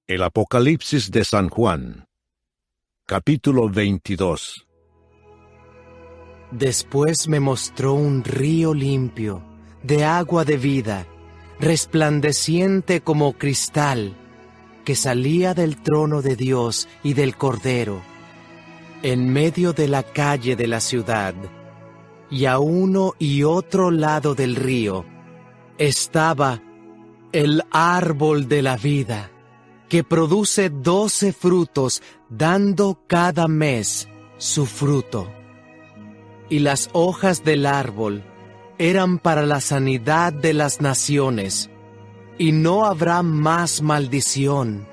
El Apocalipsis de San Juan, capítulo 22. Después me mostró un río limpio, de agua de vida, resplandeciente como cristal, que salía del trono de Dios y del Cordero, en medio de la calle de la ciudad, y a uno y otro lado del río estaba el árbol de la vida, que produce 12 frutos, dando cada mes su fruto. Y las hojas del árbol eran para la sanidad de las naciones, y no habrá más maldición.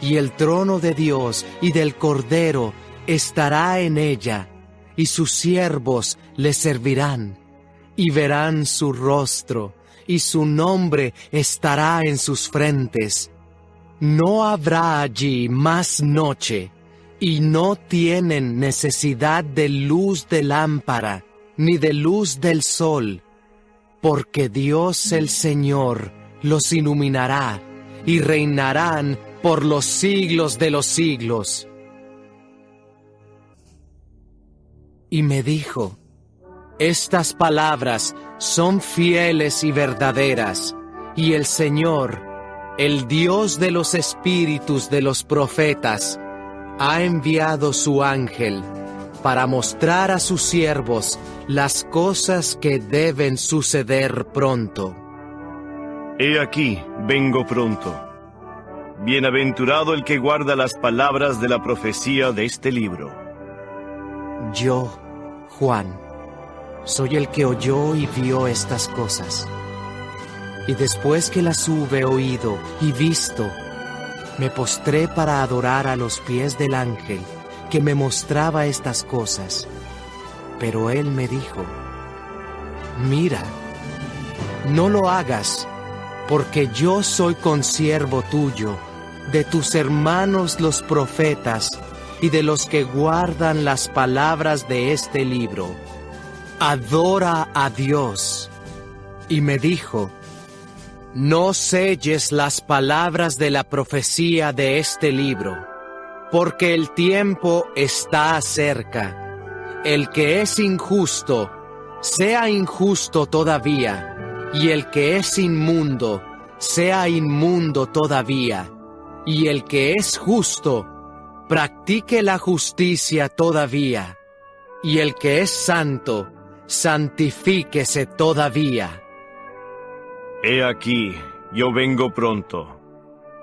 Y el trono de Dios y del Cordero estará en ella, y sus siervos le servirán, y verán su rostro, y su nombre estará en sus frentes. No habrá allí más noche, y no tienen necesidad de luz de lámpara, ni de luz del sol, porque Dios el Señor los iluminará, y reinarán por los siglos de los siglos. Y me dijo: estas palabras son fieles y verdaderas, y el Señor, el Dios de los espíritus de los profetas, ha enviado su ángel para mostrar a sus siervos las cosas que deben suceder pronto. He aquí, vengo pronto. Bienaventurado el que guarda las palabras de la profecía de este libro. Yo, Juan, soy el que oyó y vio estas cosas. Y después que las hube oído y visto, me postré para adorar a los pies del ángel que me mostraba estas cosas. Pero él me dijo: mira, no lo hagas, porque yo soy consiervo tuyo, de tus hermanos los profetas, y de los que guardan las palabras de este libro. Adora a Dios. Y me dijo: no selles las palabras de la profecía de este libro, porque el tiempo está cerca. El que es injusto, sea injusto todavía, y el que es inmundo, sea inmundo todavía, y el que es justo, practique la justicia todavía, y el que es santo, santifíquese todavía. He aquí, yo vengo pronto,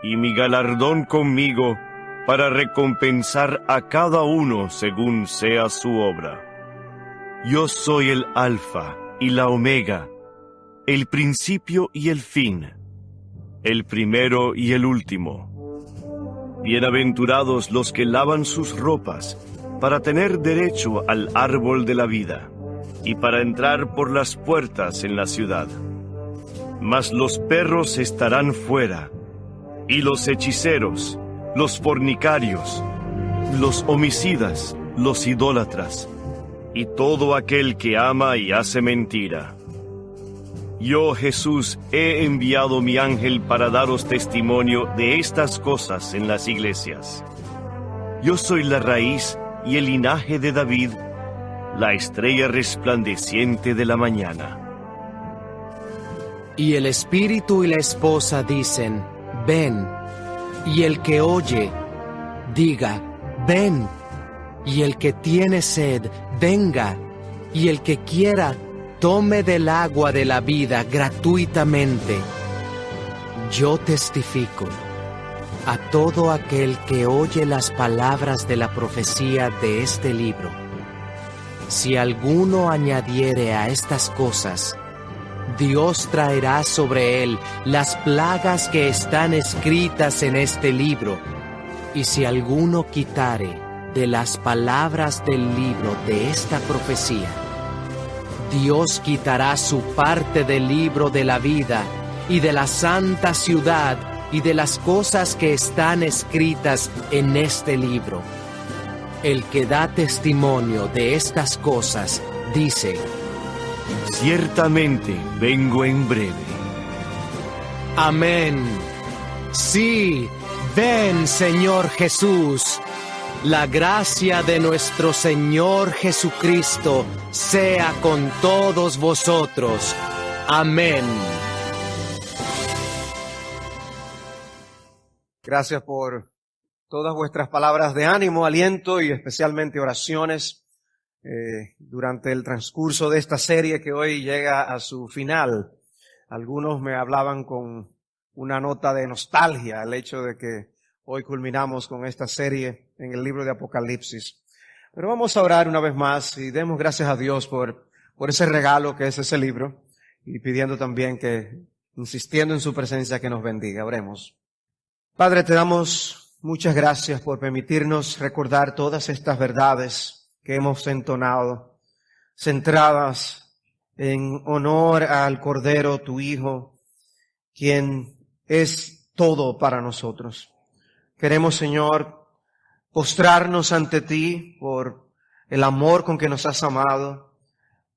y mi galardón conmigo, para recompensar a cada uno según sea su obra. Yo soy el Alfa y la Omega, el principio y el fin, el primero y el último. Bienaventurados los que lavan sus ropas, para tener derecho al árbol de la vida, y para entrar por las puertas en la ciudad. Mas los perros estarán fuera, y los hechiceros, los fornicarios, los homicidas, los idólatras, y todo aquel que ama y hace mentira. Yo, Jesús, he enviado mi ángel para daros testimonio de estas cosas en las iglesias. Yo soy la raíz y el linaje de David, la estrella resplandeciente de la mañana. Y el espíritu y la esposa dicen: ven. Y el que oye, diga: ven. Y el que tiene sed, venga. Y el que quiera, tome del agua de la vida gratuitamente. Yo testifico a todo aquel que oye las palabras de la profecía de este libro. Si alguno añadiere a estas cosas, Dios traerá sobre él las plagas que están escritas en este libro. Y si alguno quitare de las palabras del libro de esta profecía, Dios quitará su parte del libro de la vida y de la santa ciudad y de las cosas que están escritas en este libro. el que da testimonio de estas cosas, dice: Ciertamente vengo en breve. Amén. Sí, ven, Señor Jesús. La gracia de nuestro Señor Jesucristo sea con todos vosotros. Amén. Gracias por todas vuestras palabras de ánimo, aliento y especialmente oraciones durante el transcurso de esta serie que hoy llega a su final. Algunos me hablaban con una nota de nostalgia el hecho de que hoy culminamos con esta serie en el libro de Apocalipsis. Pero vamos a orar una vez más y demos gracias a Dios por ese regalo que es ese libro y pidiendo también insistiendo en su presencia, que nos bendiga. Oremos. Padre, te damos muchas gracias por permitirnos recordar todas estas verdades que hemos entonado, centradas en honor al Cordero, tu Hijo, quien es todo para nosotros. Queremos, Señor, postrarnos ante ti por el amor con que nos has amado,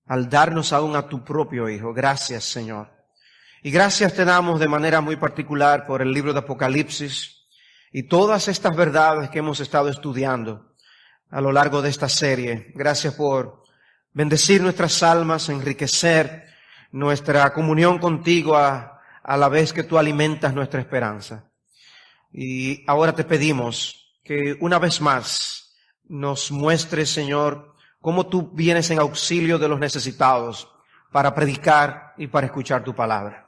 al darnos aún a tu propio Hijo. Gracias, Señor. Y gracias te damos de manera muy particular por el libro de Apocalipsis y todas estas verdades que hemos estado estudiando a lo largo de esta serie. Gracias por bendecir nuestras almas, enriquecer nuestra comunión contigo a la vez que tú alimentas nuestra esperanza. Y ahora te pedimos que una vez más nos muestres, Señor, cómo tú vienes en auxilio de los necesitados para predicar y para escuchar tu palabra.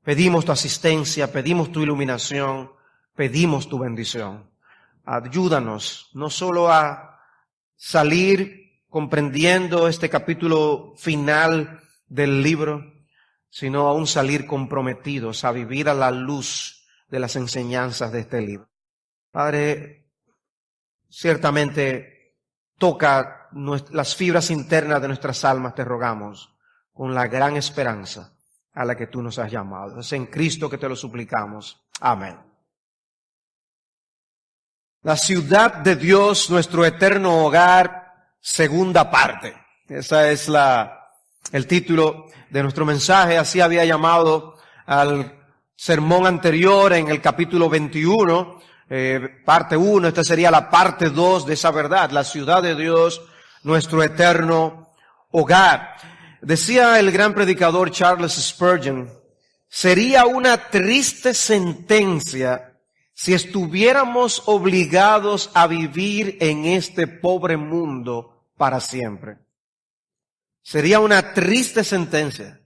Pedimos tu asistencia, pedimos tu iluminación, pedimos tu bendición. Ayúdanos no solo a salir comprendiendo este capítulo final del libro, sino aún salir comprometidos a vivir a la luz de las enseñanzas de este libro. Padre, ciertamente toca las fibras internas de nuestras almas, te rogamos, con la gran esperanza a la que tú nos has llamado. Es en Cristo que te lo suplicamos. Amén. La ciudad de Dios, nuestro eterno hogar, segunda parte. Esa es el título de nuestro mensaje. Así había llamado al sermón anterior en el capítulo 21, parte 1. Esta sería la parte 2 de esa verdad. La ciudad de Dios, nuestro eterno hogar. Decía el gran predicador Charles Spurgeon: sería una triste sentencia si estuviéramos obligados a vivir en este pobre mundo para siempre. Sería una triste sentencia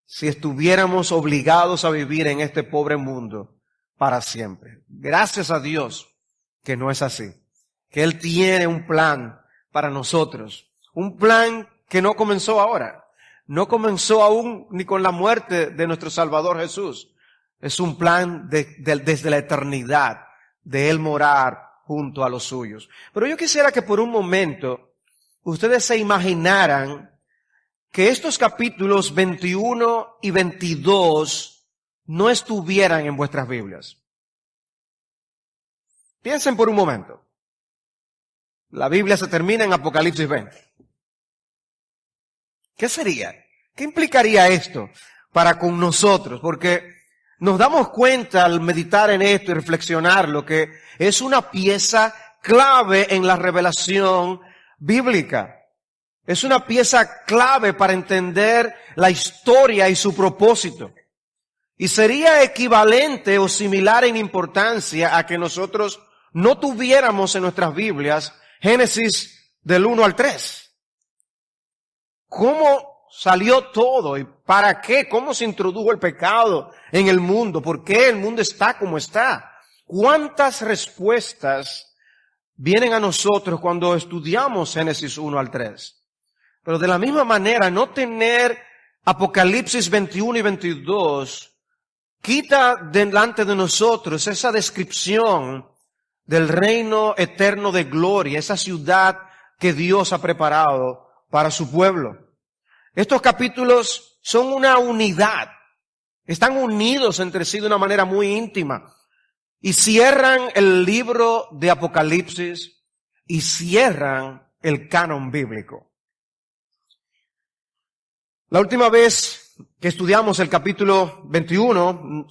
si estuviéramos obligados a vivir en este pobre mundo para siempre. Gracias a Dios que no es así, que Él tiene un plan para nosotros, un plan que no comenzó ahora. No comenzó aún ni con la muerte de nuestro Salvador Jesús. Es un plan desde la eternidad, de Él morar junto a los suyos. Pero yo quisiera que por un momento ustedes se imaginaran que estos capítulos 21 y 22 no estuvieran en vuestras Biblias. Piensen por un momento. La Biblia se termina en Apocalipsis 20. ¿Qué sería? ¿Qué implicaría esto para con nosotros? Porque nos damos cuenta al meditar en esto y reflexionar lo que es una pieza clave en la revelación bíblica. Es una pieza clave para entender la historia y su propósito. Y sería equivalente o similar en importancia a que nosotros no tuviéramos en nuestras Biblias Génesis del 1 al 3. ¿Cómo salió todo y para qué? ¿Cómo se introdujo el pecado en el mundo? ¿Por qué el mundo está como está? ¿Cuántas respuestas vienen a nosotros cuando estudiamos Génesis 1 al 3? Pero de la misma manera, no tener Apocalipsis 21 y 22 quita delante de nosotros esa descripción del reino eterno de gloria, esa ciudad que Dios ha preparado para su pueblo. Estos capítulos son una unidad, están unidos entre sí de una manera muy íntima y cierran el libro de Apocalipsis y cierran el canon bíblico. La última vez que estudiamos el capítulo 21,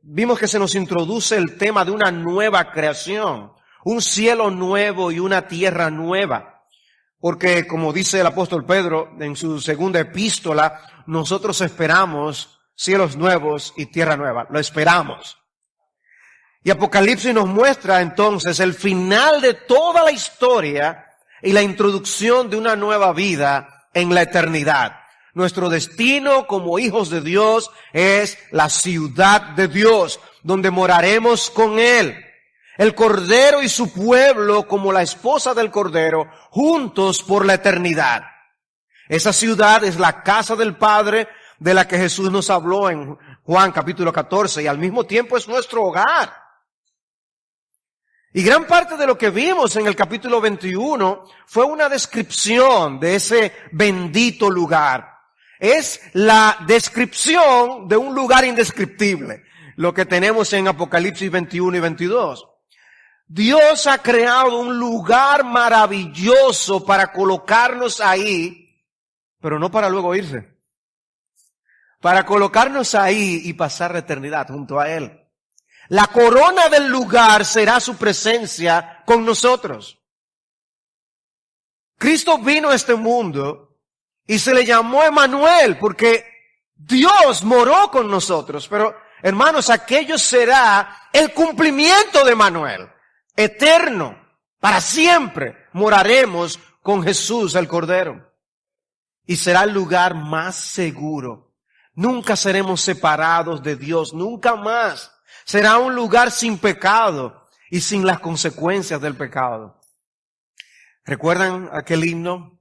vimos que se nos introduce el tema de una nueva creación, un cielo nuevo y una tierra nueva. Porque, como dice el apóstol Pedro en su segunda epístola, nosotros esperamos cielos nuevos y tierra nueva. Lo esperamos. Y Apocalipsis nos muestra entonces el final de toda la historia y la introducción de una nueva vida en la eternidad. Nuestro destino como hijos de Dios es la ciudad de Dios, donde moraremos con Él. El Cordero y su pueblo como la esposa del Cordero, juntos por la eternidad. Esa ciudad es la casa del Padre de la que Jesús nos habló en Juan capítulo 14 y al mismo tiempo es nuestro hogar. Y gran parte de lo que vimos en el capítulo 21 fue una descripción de ese bendito lugar. Es la descripción de un lugar indescriptible, lo que tenemos en Apocalipsis 21 y 22. Dios ha creado un lugar maravilloso para colocarnos ahí, pero no para luego irse. Para colocarnos ahí y pasar la eternidad junto a Él. La corona del lugar será su presencia con nosotros. Cristo vino a este mundo y se le llamó Emmanuel porque Dios moró con nosotros. Pero, hermanos, aquello será el cumplimiento de Emmanuel. Eterno, para siempre, moraremos con Jesús el Cordero. Y será el lugar más seguro. Nunca seremos separados de Dios, nunca más. Será un lugar sin pecado y sin las consecuencias del pecado. ¿Recuerdan aquel himno?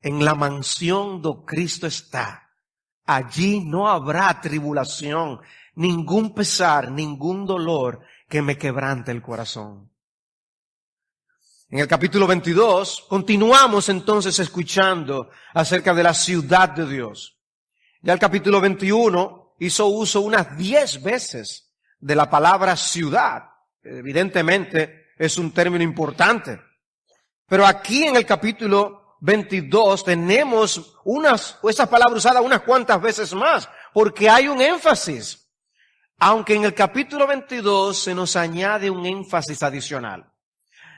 En la mansión do Cristo está. Allí no habrá tribulación, ningún pesar, ningún dolor que me quebrante el corazón. En el capítulo 22 continuamos entonces escuchando acerca de la ciudad de Dios. Ya el capítulo 21 hizo uso unas 10 veces de la palabra ciudad. Evidentemente es un término importante. Pero aquí en el capítulo 22 tenemos esas palabras usadas unas cuantas veces más, porque hay un énfasis. Aunque en el capítulo 22 se nos añade un énfasis adicional.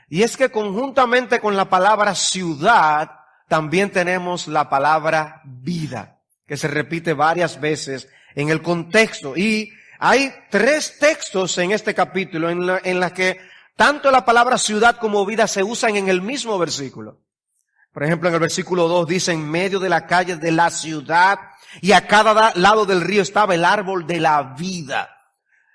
Y es que conjuntamente con la palabra ciudad, también tenemos la palabra vida, que se repite varias veces en el contexto. Y hay 3 textos en este capítulo en la que tanto la palabra ciudad como vida se usan en el mismo versículo. Por ejemplo, en el versículo 2 dice, en medio de la calle de la ciudad y a cada lado del río estaba el árbol de la vida.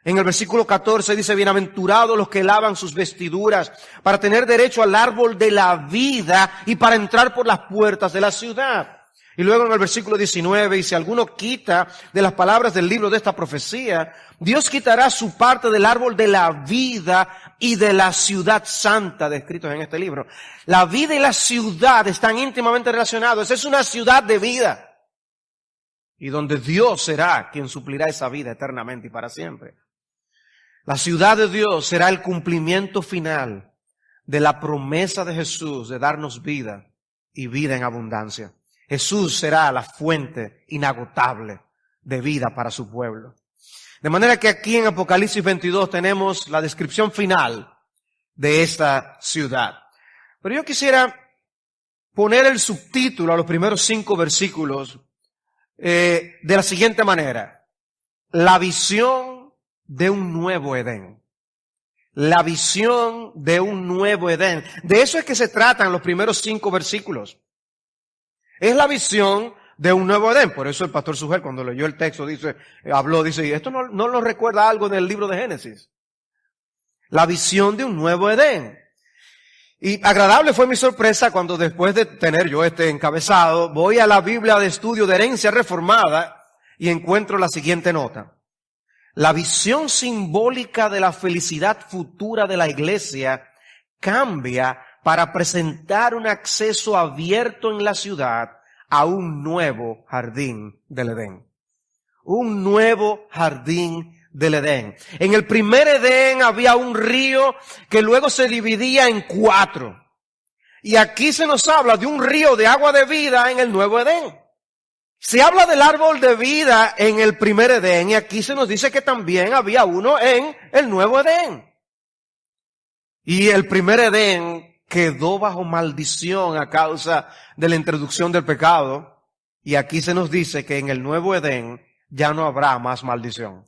En el versículo 14 dice, bienaventurados los que lavan sus vestiduras para tener derecho al árbol de la vida y para entrar por las puertas de la ciudad. Y luego en el versículo 19, y si alguno quita de las palabras del libro de esta profecía, Dios quitará su parte del árbol de la vida y de la ciudad santa descritos en este libro. La vida y la ciudad están íntimamente relacionados. Es una ciudad de vida. Y donde Dios será quien suplirá esa vida eternamente y para siempre. La ciudad de Dios será el cumplimiento final de la promesa de Jesús de darnos vida y vida en abundancia. Jesús será la fuente inagotable de vida para su pueblo. De manera que aquí en Apocalipsis 22 tenemos la descripción final de esta ciudad. Pero yo quisiera poner el subtítulo a los primeros 5 versículos de la siguiente manera. La visión de un nuevo Edén. La visión de un nuevo Edén. De eso es que se tratan los primeros 5 versículos. Es la visión de un nuevo Edén. Por eso el pastor Sugel, cuando leyó el texto, dice, ¿y esto no nos recuerda algo del libro de Génesis? La visión de un nuevo Edén. Y agradable fue mi sorpresa cuando después de tener yo este encabezado, voy a la Biblia de Estudio de Herencia Reformada y encuentro la siguiente nota. La visión simbólica de la felicidad futura de la iglesia cambia para presentar un acceso abierto en la ciudad a un nuevo jardín del Edén. Un nuevo jardín del Edén. En el primer Edén había un río que luego se dividía en 4. Y aquí se nos habla de un río de agua de vida en el nuevo Edén. Se habla del árbol de vida en el primer Edén y aquí se nos dice que también había uno en el nuevo Edén. Y el primer Edén quedó bajo maldición a causa de la introducción del pecado. Y aquí se nos dice que en el nuevo Edén ya no habrá más maldición.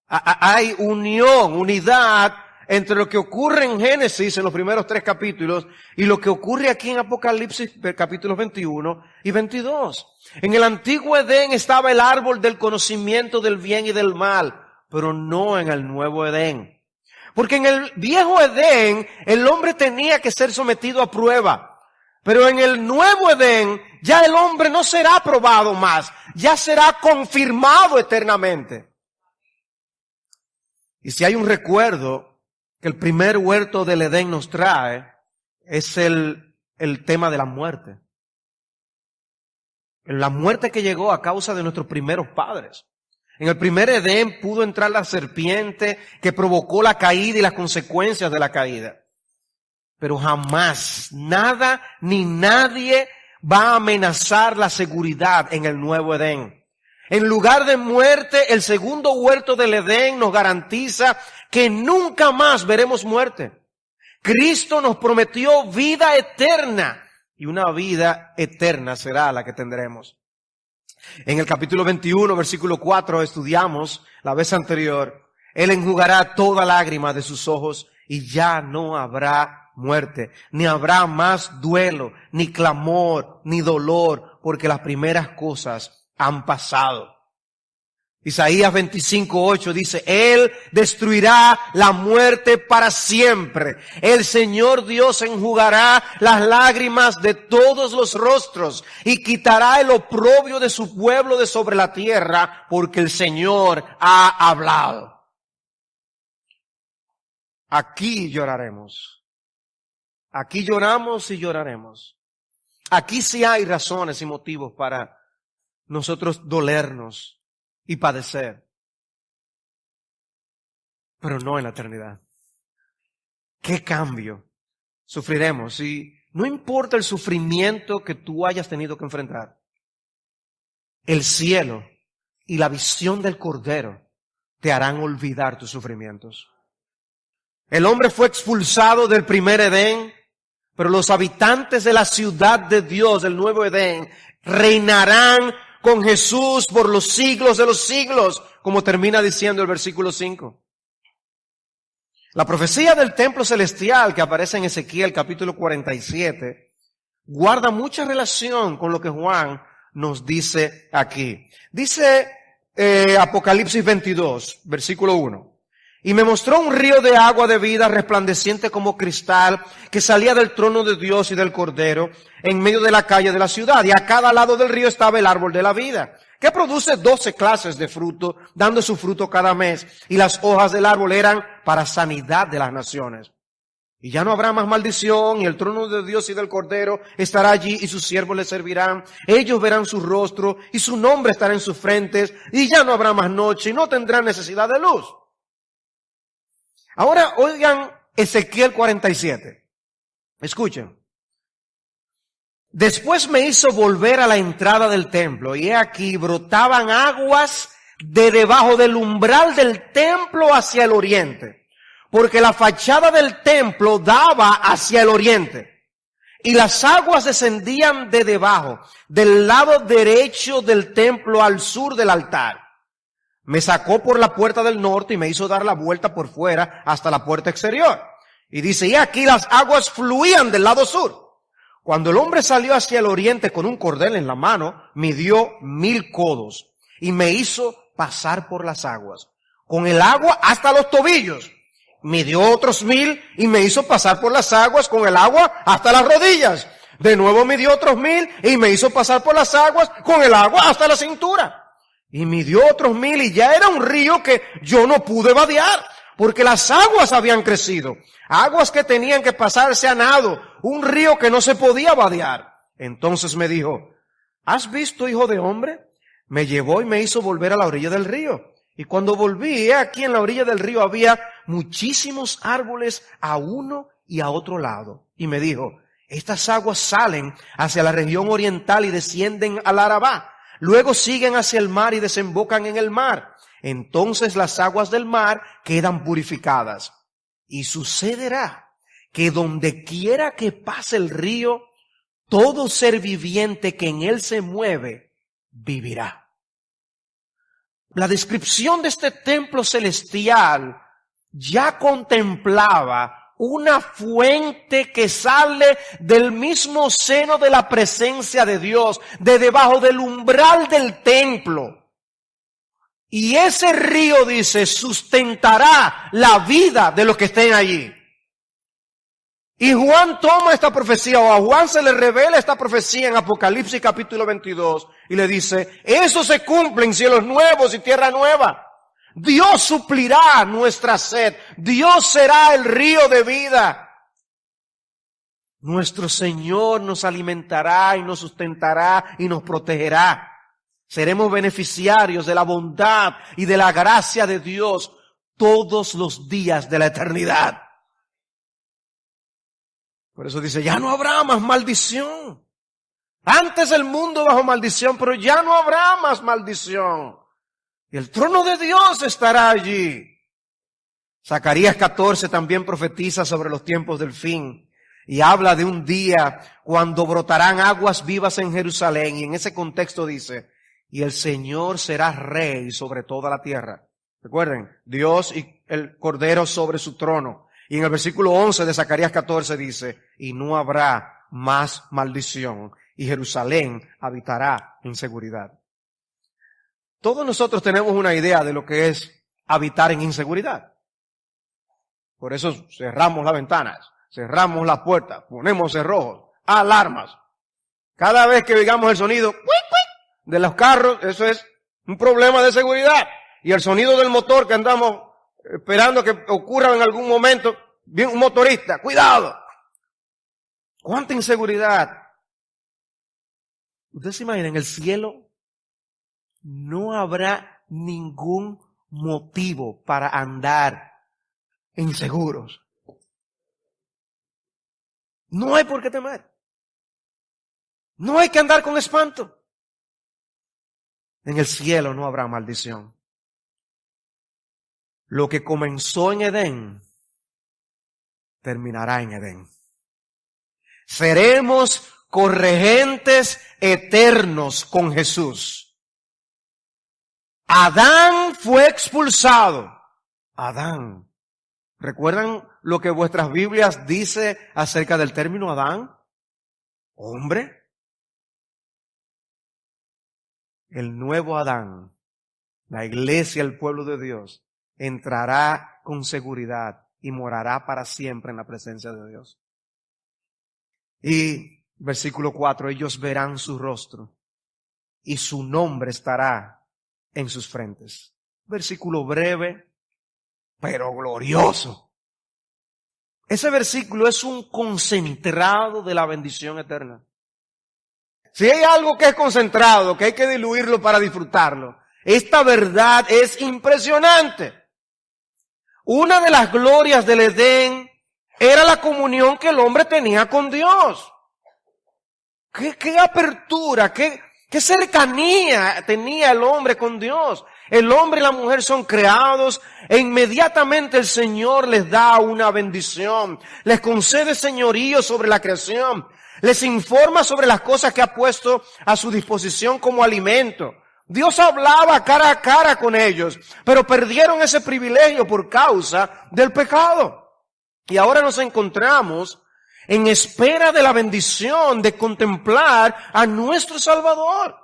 Hay unidad entre lo que ocurre en Génesis en los primeros 3 capítulos y lo que ocurre aquí en Apocalipsis capítulos 21 y 22. En el antiguo Edén estaba el árbol del conocimiento del bien y del mal, pero no en el nuevo Edén. Porque en el viejo Edén el hombre tenía que ser sometido a prueba. Pero en el nuevo Edén ya el hombre no será probado más, ya será confirmado eternamente. Y si hay un recuerdo que el primer huerto del Edén nos trae, es el tema de la muerte. La muerte que llegó a causa de nuestros primeros padres. En el primer Edén pudo entrar la serpiente que provocó la caída y las consecuencias de la caída. Pero jamás, nada ni nadie va a amenazar la seguridad en el nuevo Edén. En lugar de muerte, el segundo huerto del Edén nos garantiza que nunca más veremos muerte. Cristo nos prometió vida eterna y una vida eterna será la que tendremos. En el capítulo 21, versículo 4, estudiamos la vez anterior, Él enjugará toda lágrima de sus ojos y ya no habrá muerte, ni habrá más duelo, ni clamor, ni dolor, porque las primeras cosas han pasado. Isaías 25:8 dice, Él destruirá la muerte para siempre. El Señor Dios enjugará las lágrimas de todos los rostros y quitará el oprobio de su pueblo de sobre la tierra, porque el Señor ha hablado. Aquí lloraremos. Aquí lloramos y lloraremos. Aquí sí hay razones y motivos para nosotros dolernos y padecer, pero no en la eternidad. ¿Qué cambio sufriremos? Y no importa el sufrimiento que tú hayas tenido que enfrentar, el cielo y la visión del Cordero te harán olvidar tus sufrimientos. El hombre fue expulsado del primer Edén, pero los habitantes de la ciudad de Dios, del nuevo Edén, reinarán con Jesús por los siglos de los siglos, como termina diciendo el versículo 5. La profecía del templo celestial que aparece en Ezequiel capítulo 47 guarda mucha relación con lo que Juan nos dice aquí. Dice Apocalipsis 22, versículo 1. Y me mostró un río de agua de vida resplandeciente como cristal que salía del trono de Dios y del Cordero en medio de la calle de la ciudad. Y a cada lado del río estaba el árbol de la vida, que produce 12 clases de fruto, dando su fruto cada mes. Y las hojas del árbol eran para sanidad de las naciones. Y ya no habrá más maldición, y el trono de Dios y del Cordero estará allí, y sus siervos le servirán. Ellos verán su rostro, y su nombre estará en sus frentes, y ya no habrá más noche, y no tendrán necesidad de luz. Ahora oigan Ezequiel 47. Escuchen. Después me hizo volver a la entrada del templo, y he aquí brotaban aguas de debajo del umbral del templo hacia el oriente, porque la fachada del templo daba hacia el oriente, y las aguas descendían de debajo, del lado derecho del templo al sur del altar. Me sacó por la puerta del norte y me hizo dar la vuelta por fuera hasta la puerta exterior. Y dice, y aquí las aguas fluían del lado sur. Cuando el hombre salió hacia el oriente con un cordel en la mano, midió 1000 codos y me hizo pasar por las aguas, con el agua hasta los tobillos. Midió otros 1000 y me hizo pasar por las aguas con el agua hasta las rodillas. De nuevo midió otros 1000 y me hizo pasar por las aguas con el agua hasta la cintura. Y midió otros 1000 y ya era un río que yo no pude vadear, porque las aguas habían crecido. Aguas que tenían que pasarse a nado, un río que no se podía vadear. Entonces me dijo, ¿has visto, hijo de hombre? Me llevó y me hizo volver a la orilla del río. Y cuando volví, aquí en la orilla del río había muchísimos árboles a uno y a otro lado. Y me dijo, estas aguas salen hacia la región oriental y descienden al Arabá. Luego siguen hacia el mar y desembocan en el mar. Entonces las aguas del mar quedan purificadas. Y sucederá que donde quiera que pase el río, todo ser viviente que en él se mueve, vivirá. La descripción de este templo celestial ya contemplaba una fuente que sale del mismo seno de la presencia de Dios, de debajo del umbral del templo. Y ese río, dice, sustentará la vida de los que estén allí. Y Juan toma esta profecía, o a Juan se le revela esta profecía en Apocalipsis capítulo 22, y le dice, eso se cumple en cielos nuevos y tierra nueva. Dios suplirá nuestra sed. Dios será el río de vida. Nuestro Señor nos alimentará y nos sustentará y nos protegerá. Seremos beneficiarios de la bondad y de la gracia de Dios todos los días de la eternidad. Por eso dice, ya no habrá más maldición. Antes el mundo bajo maldición, pero ya no habrá más maldición. Y el trono de Dios estará allí. Zacarías 14 también profetiza sobre los tiempos del fin. Y habla de un día cuando brotarán aguas vivas en Jerusalén. Y en ese contexto dice, y el Señor será rey sobre toda la tierra. Recuerden, Dios y el Cordero sobre su trono. Y en el versículo 11 de Zacarías 14 dice, y no habrá más maldición, y Jerusalén habitará en seguridad. Todos nosotros tenemos una idea de lo que es habitar en inseguridad. Por eso cerramos las ventanas, cerramos las puertas, ponemos cerrojos, alarmas. Cada vez que oigamos el sonido de los carros, eso es un problema de seguridad. Y el sonido del motor que andamos esperando que ocurra en algún momento, bien un motorista, cuidado. ¿Cuánta inseguridad? ¿Ustedes se imaginan? En el cielo no habrá ningún motivo para andar inseguros. No hay por qué temer. No hay que andar con espanto. En el cielo no habrá maldición. Lo que comenzó en Edén, terminará en Edén. Seremos corregentes eternos con Jesús. Adán fue expulsado. Adán. ¿Recuerdan lo que vuestras Biblias dice acerca del término Adán? Hombre. El nuevo Adán, la iglesia, el pueblo de Dios, entrará con seguridad y morará para siempre en la presencia de Dios. Y versículo 4, ellos verán su rostro y su nombre estará en sus frentes. Versículo breve, pero glorioso. Ese versículo es un concentrado de la bendición eterna. Si hay algo que es concentrado, que hay que diluirlo para disfrutarlo, esta verdad es impresionante. Una de las glorias del Edén era la comunión que el hombre tenía con Dios. Qué apertura, qué cercanía tenía el hombre con Dios. El hombre y la mujer son creados e inmediatamente el Señor les da una bendición. Les concede señorío sobre la creación. Les informa sobre las cosas que ha puesto a su disposición como alimento. Dios hablaba cara a cara con ellos, pero perdieron ese privilegio por causa del pecado. Y ahora nos encontramos en espera de la bendición de contemplar a nuestro Salvador.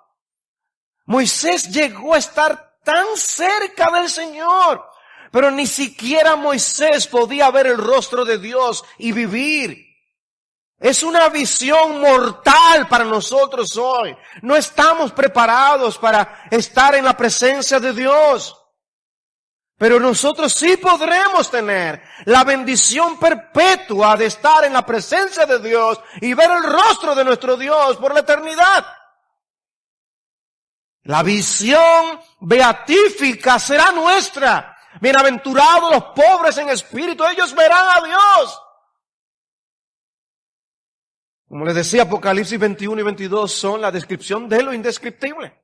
Moisés llegó a estar tan cerca del Señor, pero ni siquiera Moisés podía ver el rostro de Dios y vivir. Es una visión mortal para nosotros hoy. No estamos preparados para estar en la presencia de Dios. Pero nosotros sí podremos tener la bendición perpetua de estar en la presencia de Dios y ver el rostro de nuestro Dios por la eternidad. La visión beatífica será nuestra. Bienaventurados los pobres en espíritu, ellos verán a Dios. Como les decía, Apocalipsis 21 y 22 son la descripción de lo indescriptible.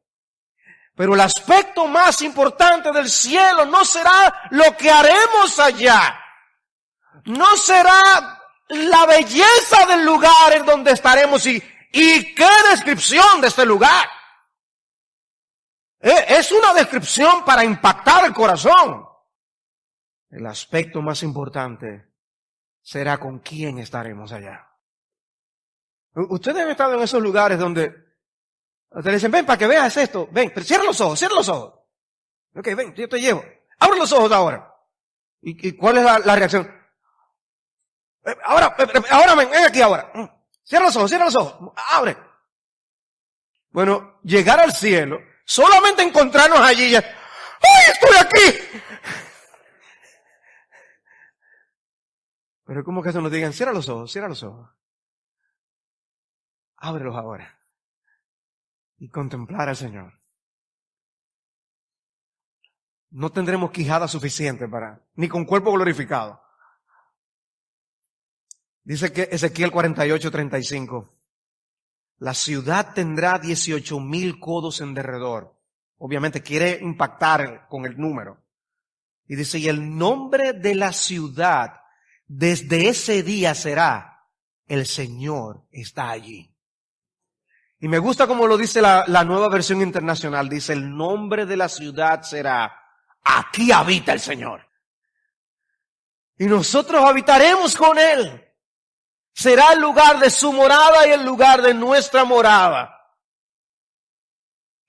Pero el aspecto más importante del cielo no será lo que haremos allá. No será la belleza del lugar en donde estaremos y qué descripción de este lugar. Es una descripción para impactar el corazón. El aspecto más importante será con quién estaremos allá. Ustedes han estado en esos lugares donde te dicen, ven para que veas esto, ven, pero cierra los ojos. Ok, ven, yo te llevo. Abre los ojos ahora. ¿Y cuál es la reacción? Ahora, ven aquí ahora. Cierra los ojos, abre. Bueno, llegar al cielo, solamente encontrarnos allí ya. ¡Ay, estoy aquí! Pero ¿cómo que eso nos digan? Cierra los ojos. Ábrelos ahora. Y contemplar al Señor. No tendremos quijada suficiente ni con cuerpo glorificado. Dice que Ezequiel 48:35. La ciudad tendrá 18,000 codos en derredor. Obviamente quiere impactar con el número. Y dice, y el nombre de la ciudad desde ese día será, el Señor está allí. Y me gusta como lo dice la nueva versión internacional. Dice, el nombre de la ciudad será, aquí habita el Señor. Y nosotros habitaremos con Él. Será el lugar de su morada y el lugar de nuestra morada.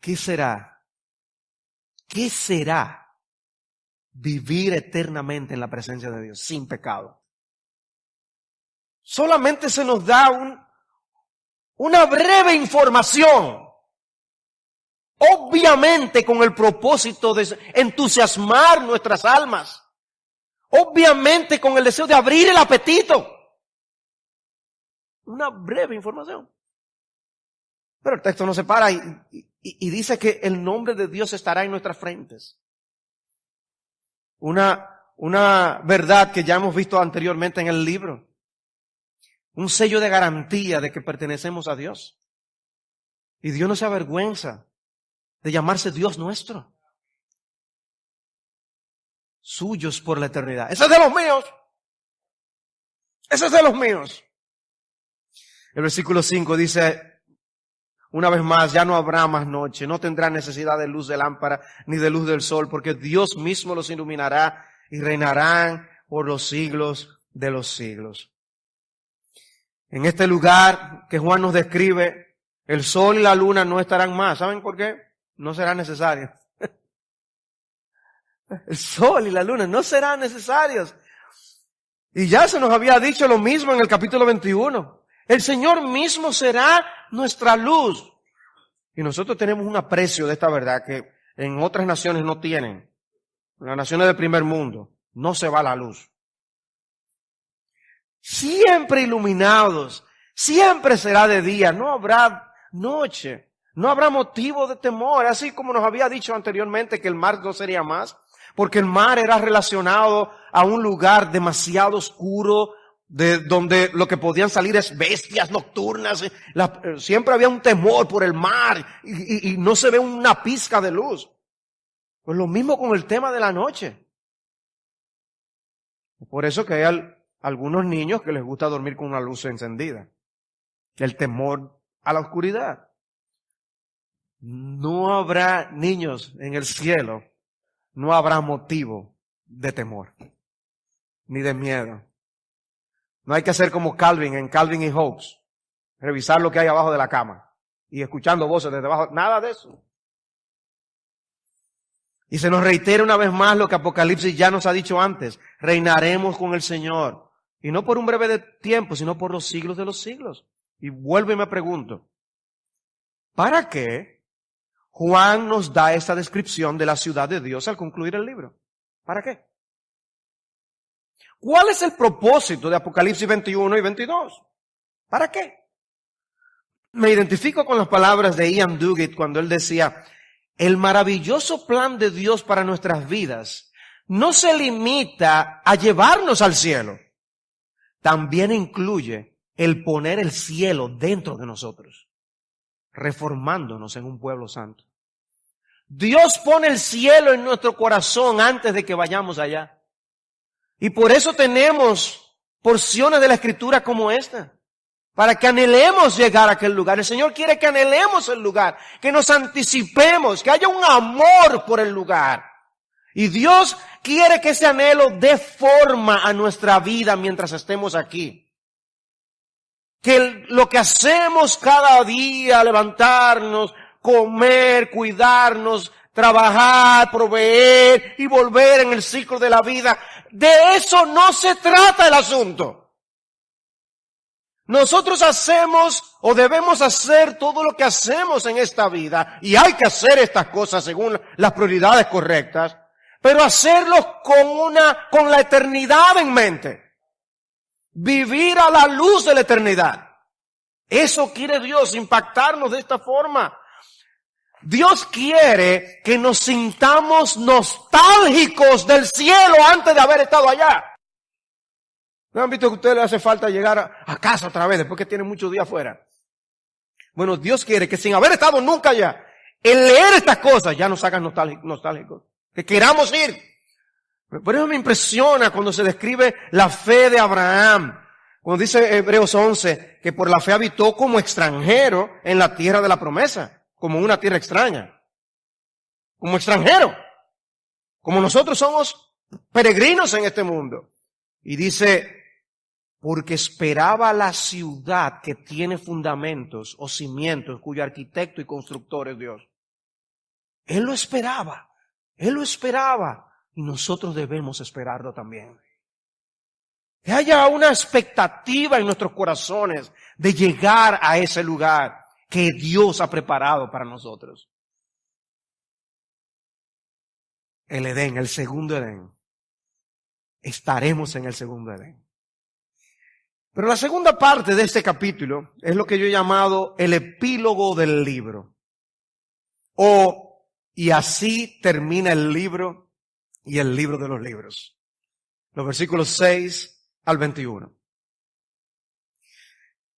¿Qué será? ¿Qué será vivir eternamente en la presencia de Dios sin pecado? Solamente se nos da una breve información, obviamente con el propósito de entusiasmar nuestras almas, obviamente con el deseo de abrir el apetito. Una breve información. Pero el texto no se para y dice que el nombre de Dios estará en nuestras frentes. Una verdad que ya hemos visto anteriormente en el libro. Un sello de garantía de que pertenecemos a Dios. Y Dios no se avergüenza de llamarse Dios nuestro. Suyos por la eternidad. Ese es de los míos. Ese es de los míos. El versículo 5 dice, una vez más, ya no habrá más noche, no tendrá necesidad de luz de lámpara ni de luz del sol, porque Dios mismo los iluminará y reinarán por los siglos de los siglos. En este lugar que Juan nos describe, el sol y la luna no estarán más. ¿Saben por qué? No serán necesarios. El sol y la luna no serán necesarios. Y ya se nos había dicho lo mismo en el capítulo 21. El Señor mismo será nuestra luz. Y nosotros tenemos un aprecio de esta verdad que en otras naciones no tienen. En las naciones del primer mundo no se va la luz. Siempre iluminados, siempre será de día, no habrá noche, no habrá motivo de temor. Así como nos había dicho anteriormente que el mar no sería más, porque el mar era relacionado a un lugar demasiado oscuro, de donde lo que podían salir es bestias nocturnas. Siempre había un temor por el mar y no se ve una pizca de luz. Pues lo mismo con el tema de la noche. Por eso que hay algunos niños que les gusta dormir con una luz encendida. El temor a la oscuridad. No habrá niños en el cielo, no habrá motivo de temor, ni de miedo. No hay que hacer como Calvin en Calvin y Hobbes, revisar lo que hay abajo de la cama y escuchando voces desde abajo, nada de eso. Y se nos reitera una vez más lo que Apocalipsis ya nos ha dicho antes, reinaremos con el Señor, y no por un breve tiempo, sino por los siglos de los siglos. Y vuelvo y me pregunto, ¿para qué Juan nos da esta descripción de la ciudad de Dios al concluir el libro? ¿Para qué? ¿Cuál es el propósito de Apocalipsis 21 y 22? ¿Para qué? Me identifico con las palabras de Ian Duguid cuando él decía, el maravilloso plan de Dios para nuestras vidas no se limita a llevarnos al cielo. También incluye el poner el cielo dentro de nosotros, reformándonos en un pueblo santo. Dios pone el cielo en nuestro corazón antes de que vayamos allá. Y por eso tenemos porciones de la Escritura como esta, para que anhelemos llegar a aquel lugar. El Señor quiere que anhelemos el lugar, que nos anticipemos, que haya un amor por el lugar. Y Dios quiere que ese anhelo dé forma a nuestra vida mientras estemos aquí. Que lo que hacemos cada día, levantarnos, comer, cuidarnos, trabajar, proveer y volver en el ciclo de la vida, de eso no se trata el asunto. Nosotros hacemos o debemos hacer todo lo que hacemos en esta vida, y hay que hacer estas cosas según las prioridades correctas, pero hacerlo con la eternidad en mente. Vivir a la luz de la eternidad. Eso quiere Dios, impactarnos de esta forma. Dios quiere que nos sintamos nostálgicos del cielo antes de haber estado allá. ¿No han visto que a usted le hace falta llegar a casa otra vez después que tiene muchos días afuera? Bueno, Dios quiere que sin haber estado nunca allá, el leer estas cosas ya nos hagan nostálgicos. Que queramos ir. Por eso me impresiona cuando se describe la fe de Abraham. Cuando dice Hebreos 11 que por la fe habitó como extranjero en la tierra de la promesa, como una tierra extraña. Como extranjero. Como nosotros somos peregrinos en este mundo. Y dice, porque esperaba la ciudad que tiene fundamentos o cimientos, cuyo arquitecto y constructor es Dios. Él lo esperaba. Él lo esperaba. Y nosotros debemos esperarlo también. Que haya una expectativa en nuestros corazones de llegar a ese lugar que Dios ha preparado para nosotros. El Edén, el segundo Edén. Estaremos en el segundo Edén. Pero la segunda parte de este capítulo es lo que yo he llamado el epílogo del libro. Y así termina el libro y el libro de los libros. Los versículos 6 al 21.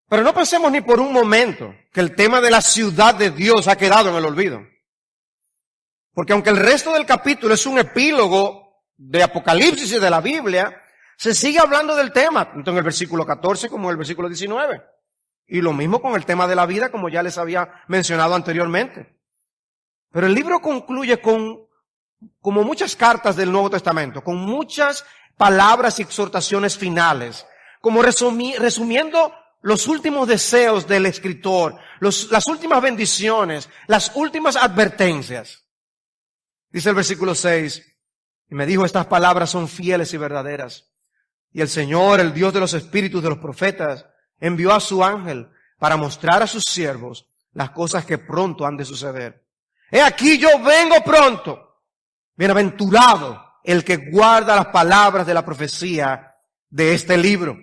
Pero no pensemos ni por un momento que el tema de la ciudad de Dios ha quedado en el olvido. Porque aunque el resto del capítulo es un epílogo de Apocalipsis y de la Biblia, se sigue hablando del tema, tanto en el versículo 14 como en el versículo 19. Y lo mismo con el tema de la vida, como ya les había mencionado anteriormente. Pero el libro concluye como muchas cartas del Nuevo Testamento, con muchas palabras y exhortaciones finales, como resumiendo los últimos deseos del escritor, las últimas bendiciones, las últimas advertencias. Dice el versículo 6, y me dijo, estas palabras son fieles y verdaderas. Y el Señor, el Dios de los espíritus de los profetas, envió a su ángel para mostrar a sus siervos las cosas que pronto han de suceder. He aquí yo vengo pronto. Bienaventurado el que guarda las palabras de la profecía de este libro.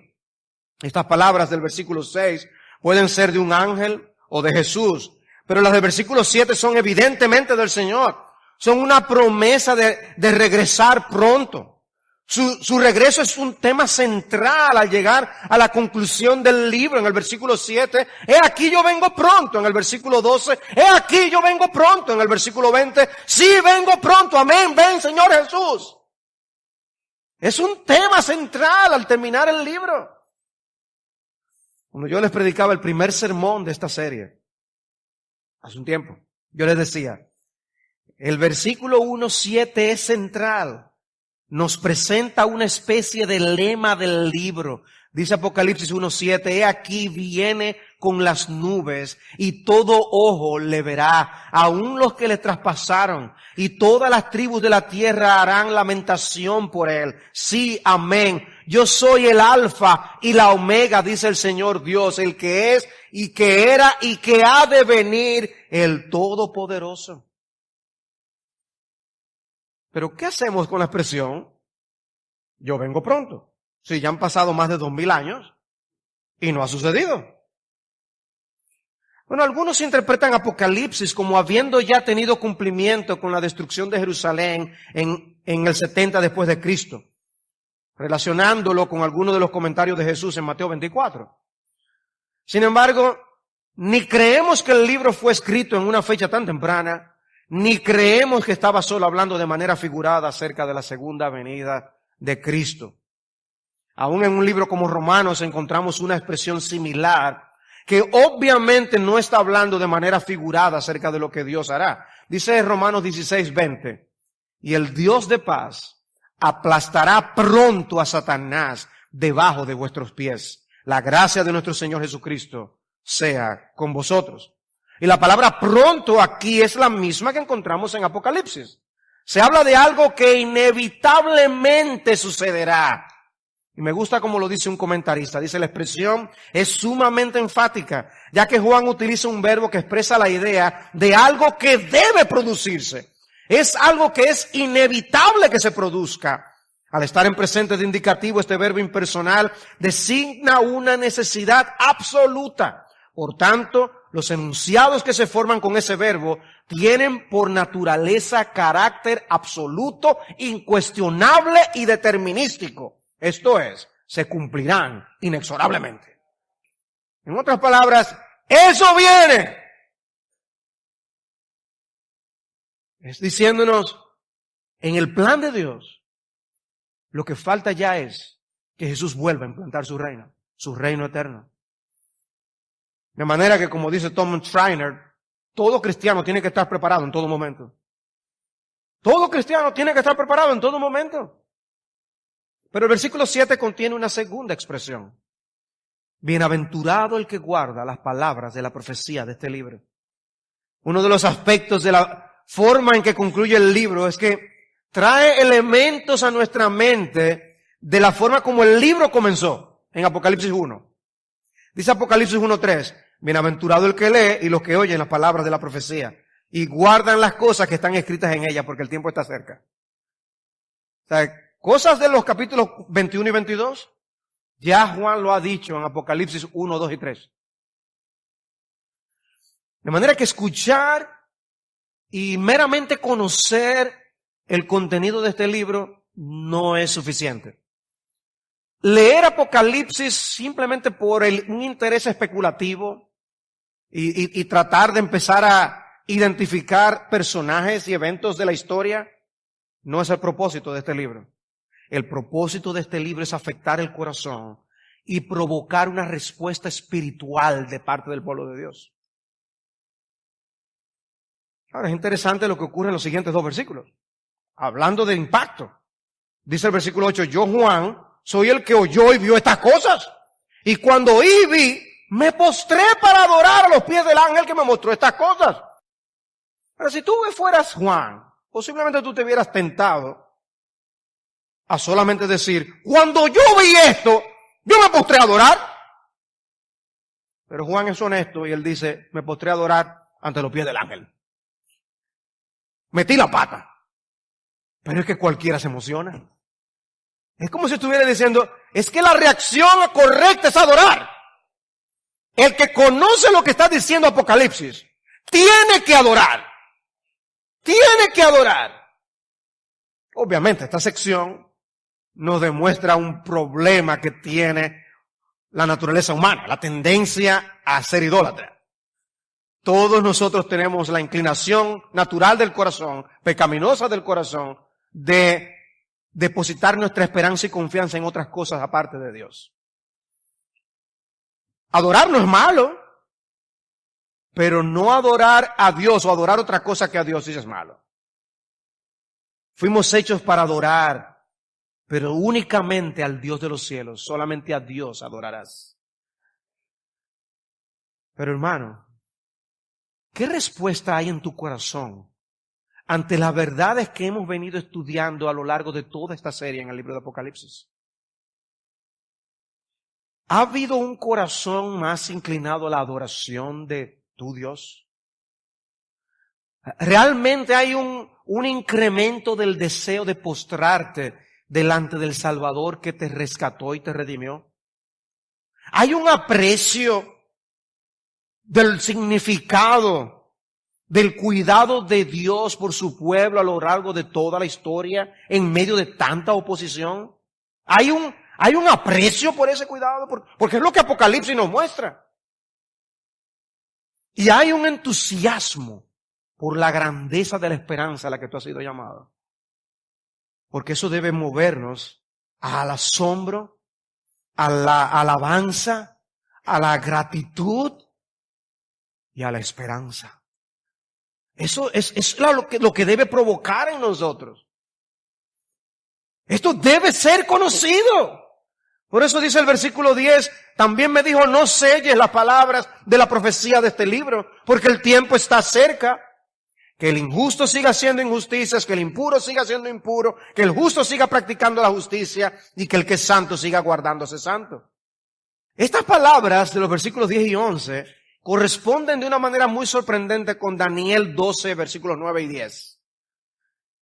Estas palabras del versículo 6 pueden ser de un ángel o de Jesús, pero las del versículo 7 son evidentemente del Señor. Son una promesa de regresar pronto. Su regreso es un tema central al llegar a la conclusión del libro. En el versículo 7, he aquí yo vengo pronto. En el versículo 12, he aquí yo vengo pronto. En el versículo 20, sí vengo pronto. Amén, ven Señor Jesús. Es un tema central al terminar el libro. Cuando yo les predicaba el primer sermón de esta serie, hace un tiempo, yo les decía, el versículo 1:7 es central. Nos presenta una especie de lema del libro. Dice Apocalipsis 1:7, he aquí viene con las nubes y todo ojo le verá, aun los que le traspasaron, y todas las tribus de la tierra harán lamentación por él. Sí, amén. Yo soy el alfa y la omega, dice el Señor Dios, el que es y que era y que ha de venir, el Todopoderoso. Pero ¿qué hacemos con la expresión? Yo vengo pronto. Si ya han pasado más de 2000 años y no ha sucedido. Bueno, algunos interpretan Apocalipsis como habiendo ya tenido cumplimiento con la destrucción de Jerusalén en el 70 después de Cristo, relacionándolo con algunos de los comentarios de Jesús en Mateo 24. Sin embargo, ni creemos que el libro fue escrito en una fecha tan temprana, ni creemos que estaba solo hablando de manera figurada acerca de la segunda venida de Cristo. Aún en un libro como Romanos encontramos una expresión similar que obviamente no está hablando de manera figurada acerca de lo que Dios hará. Dice Romanos 16:20, y el Dios de paz aplastará pronto a Satanás debajo de vuestros pies. La gracia de nuestro Señor Jesucristo sea con vosotros. Y la palabra pronto aquí es la misma que encontramos en Apocalipsis. Se habla de algo que inevitablemente sucederá. Y me gusta como lo dice un comentarista. Dice, la expresión es sumamente enfática, ya que Juan utiliza un verbo que expresa la idea de algo que debe producirse. Es algo que es inevitable que se produzca. Al estar en presente de indicativo, este verbo impersonal designa una necesidad absoluta. Por tanto, los enunciados que se forman con ese verbo tienen por naturaleza carácter absoluto, incuestionable y determinístico. Esto es, se cumplirán inexorablemente. En otras palabras, ¡eso viene! Es diciéndonos, en el plan de Dios, lo que falta ya es que Jesús vuelva a implantar su reino eterno. De manera que, como dice Tom Schreiner, todo cristiano tiene que estar preparado en todo momento. Todo cristiano tiene que estar preparado en todo momento. Pero el versículo 7 contiene una segunda expresión. Bienaventurado el que guarda las palabras de la profecía de este libro. Uno de los aspectos de la forma en que concluye el libro es que trae elementos a nuestra mente de la forma como el libro comenzó en Apocalipsis 1. Dice Apocalipsis 1:3, bienaventurado el que lee y los que oyen las palabras de la profecía y guardan las cosas que están escritas en ella porque el tiempo está cerca. O sea, cosas de los capítulos 21 y 22, ya Juan lo ha dicho en Apocalipsis 1, 2 y 3. De manera que escuchar y meramente conocer el contenido de este libro no es suficiente. Leer Apocalipsis simplemente por un interés especulativo y tratar de empezar a identificar personajes y eventos de la historia no es el propósito de este libro. El propósito de este libro es afectar el corazón y provocar una respuesta espiritual de parte del pueblo de Dios. Ahora, es interesante lo que ocurre en los siguientes dos versículos. Hablando de impacto. Dice el versículo 8, yo Juan soy el que oyó y vio estas cosas. Y cuando oí y vi, me postré para adorar a los pies del ángel que me mostró estas cosas. Pero si tú fueras Juan, posiblemente tú te hubieras tentado a solamente decir, cuando yo vi esto, yo me postré a adorar. Pero Juan es honesto y él dice, me postré a adorar ante los pies del ángel. Metí la pata. Pero es que cualquiera se emociona. Es como si estuviera diciendo, es que la reacción correcta es adorar. El que conoce lo que está diciendo Apocalipsis, tiene que adorar. Tiene que adorar. Obviamente, esta sección nos demuestra un problema que tiene la naturaleza humana, la tendencia a ser idólatra. Todos nosotros tenemos la inclinación natural del corazón, pecaminosa del corazón, de depositar nuestra esperanza y confianza en otras cosas aparte de Dios. Adorar no es malo, pero no adorar a Dios o adorar otra cosa que a Dios sí es malo. Fuimos hechos para adorar, pero únicamente al Dios de los cielos, solamente a Dios adorarás. Pero hermano, ¿qué respuesta hay en tu corazón ante las verdades que hemos venido estudiando a lo largo de toda esta serie en el libro de Apocalipsis? ¿Ha habido un corazón más inclinado a la adoración de tu Dios? ¿Realmente hay un incremento del deseo de postrarte delante del Salvador que te rescató y te redimió? ¿Hay un aprecio del significado, del cuidado de Dios por su pueblo a lo largo de toda la historia, en medio de tanta oposición? Hay un aprecio por ese cuidado, porque es lo que Apocalipsis nos muestra. Y hay un entusiasmo por la grandeza de la esperanza a la que tú has sido llamado. Porque eso debe movernos al asombro, a la alabanza, a la gratitud y a la esperanza. Eso es lo que debe provocar en nosotros. Esto debe ser conocido. Por eso dice el versículo 10, también me dijo, no selles las palabras de la profecía de este libro, porque el tiempo está cerca. Que el injusto siga haciendo injusticias, que el impuro siga siendo impuro, que el justo siga practicando la justicia y que el que es santo siga guardándose santo. Estas palabras de los versículos 10 y 11 corresponden de una manera muy sorprendente con Daniel 12, versículos 9 y 10.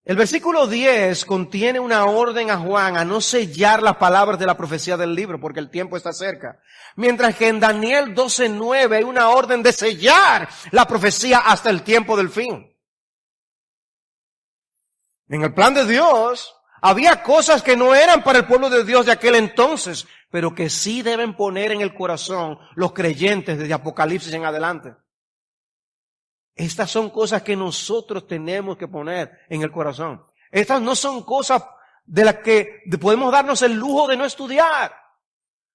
El versículo 10 contiene una orden a Juan a no sellar las palabras de la profecía del libro porque el tiempo está cerca. Mientras que en Daniel 12:9 hay una orden de sellar la profecía hasta el tiempo del fin. En el plan de Dios había cosas que no eran para el pueblo de Dios de aquel entonces, pero que sí deben poner en el corazón los creyentes desde Apocalipsis en adelante. Estas son cosas que nosotros tenemos que poner en el corazón. Estas no son cosas de las que podemos darnos el lujo de no estudiar.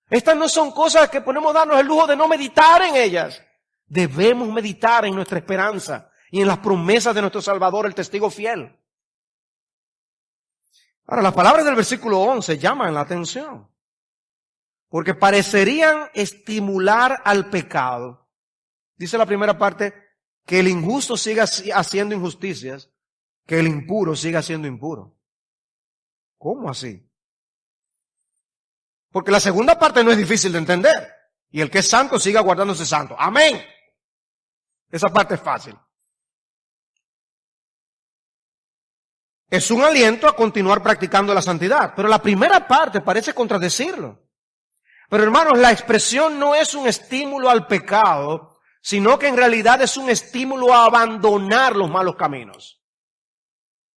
Estas no son cosas que podemos darnos el lujo de no meditar en ellas. Debemos meditar en nuestra esperanza y en las promesas de nuestro Salvador, el testigo fiel. Ahora, las palabras del versículo 11 llaman la atención, porque parecerían estimular al pecado. Dice la primera parte, que el injusto siga haciendo injusticias, que el impuro siga siendo impuro. ¿Cómo así? Porque la segunda parte no es difícil de entender. Y el que es santo siga guardándose santo. Amén. Esa parte es fácil. Es un aliento a continuar practicando la santidad. Pero la primera parte parece contradecirlo. Pero hermanos, la expresión no es un estímulo al pecado, sino que en realidad es un estímulo a abandonar los malos caminos.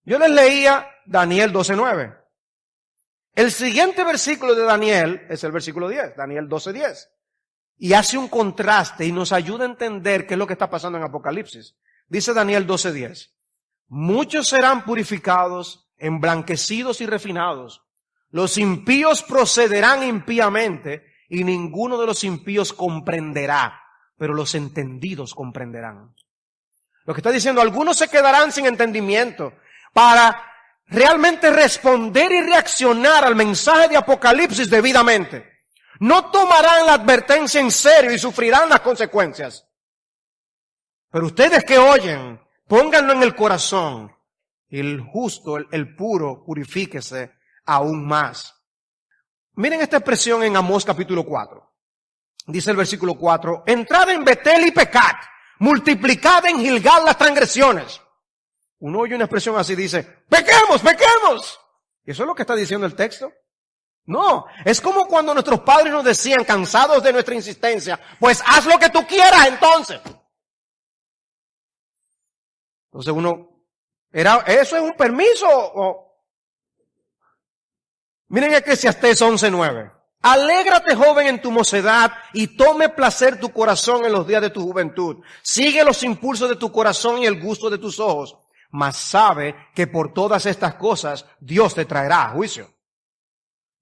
Yo les leía Daniel 12:9. El siguiente versículo de Daniel es el versículo 10, Daniel 12:10. Y hace un contraste y nos ayuda a entender qué es lo que está pasando en Apocalipsis. Dice Daniel 12:10. Muchos serán purificados, emblanquecidos y refinados. Los impíos procederán impíamente y ninguno de los impíos comprenderá, pero los entendidos comprenderán. Lo que está diciendo, algunos se quedarán sin entendimiento para realmente responder y reaccionar al mensaje de Apocalipsis debidamente. No tomarán la advertencia en serio y sufrirán las consecuencias. Pero ustedes que oyen, pónganlo en el corazón. El justo, el puro, purifíquese aún más. Miren esta expresión en Amós capítulo 4. Dice el versículo 4, entrad en Betel y pecad, multiplicad en Gilgal las transgresiones. Uno oye una expresión así, dice, pequemos, pequemos. ¿Y eso es lo que está diciendo el texto? No, es como cuando nuestros padres nos decían, cansados de nuestra insistencia, pues haz lo que tú quieras entonces. Entonces ¿eso es un permiso? Miren Eclesiastés 11:9. Alégrate, joven, en tu mocedad y tome placer tu corazón en los días de tu juventud. Sigue los impulsos de tu corazón y el gusto de tus ojos. Mas sabe que por todas estas cosas Dios te traerá a juicio.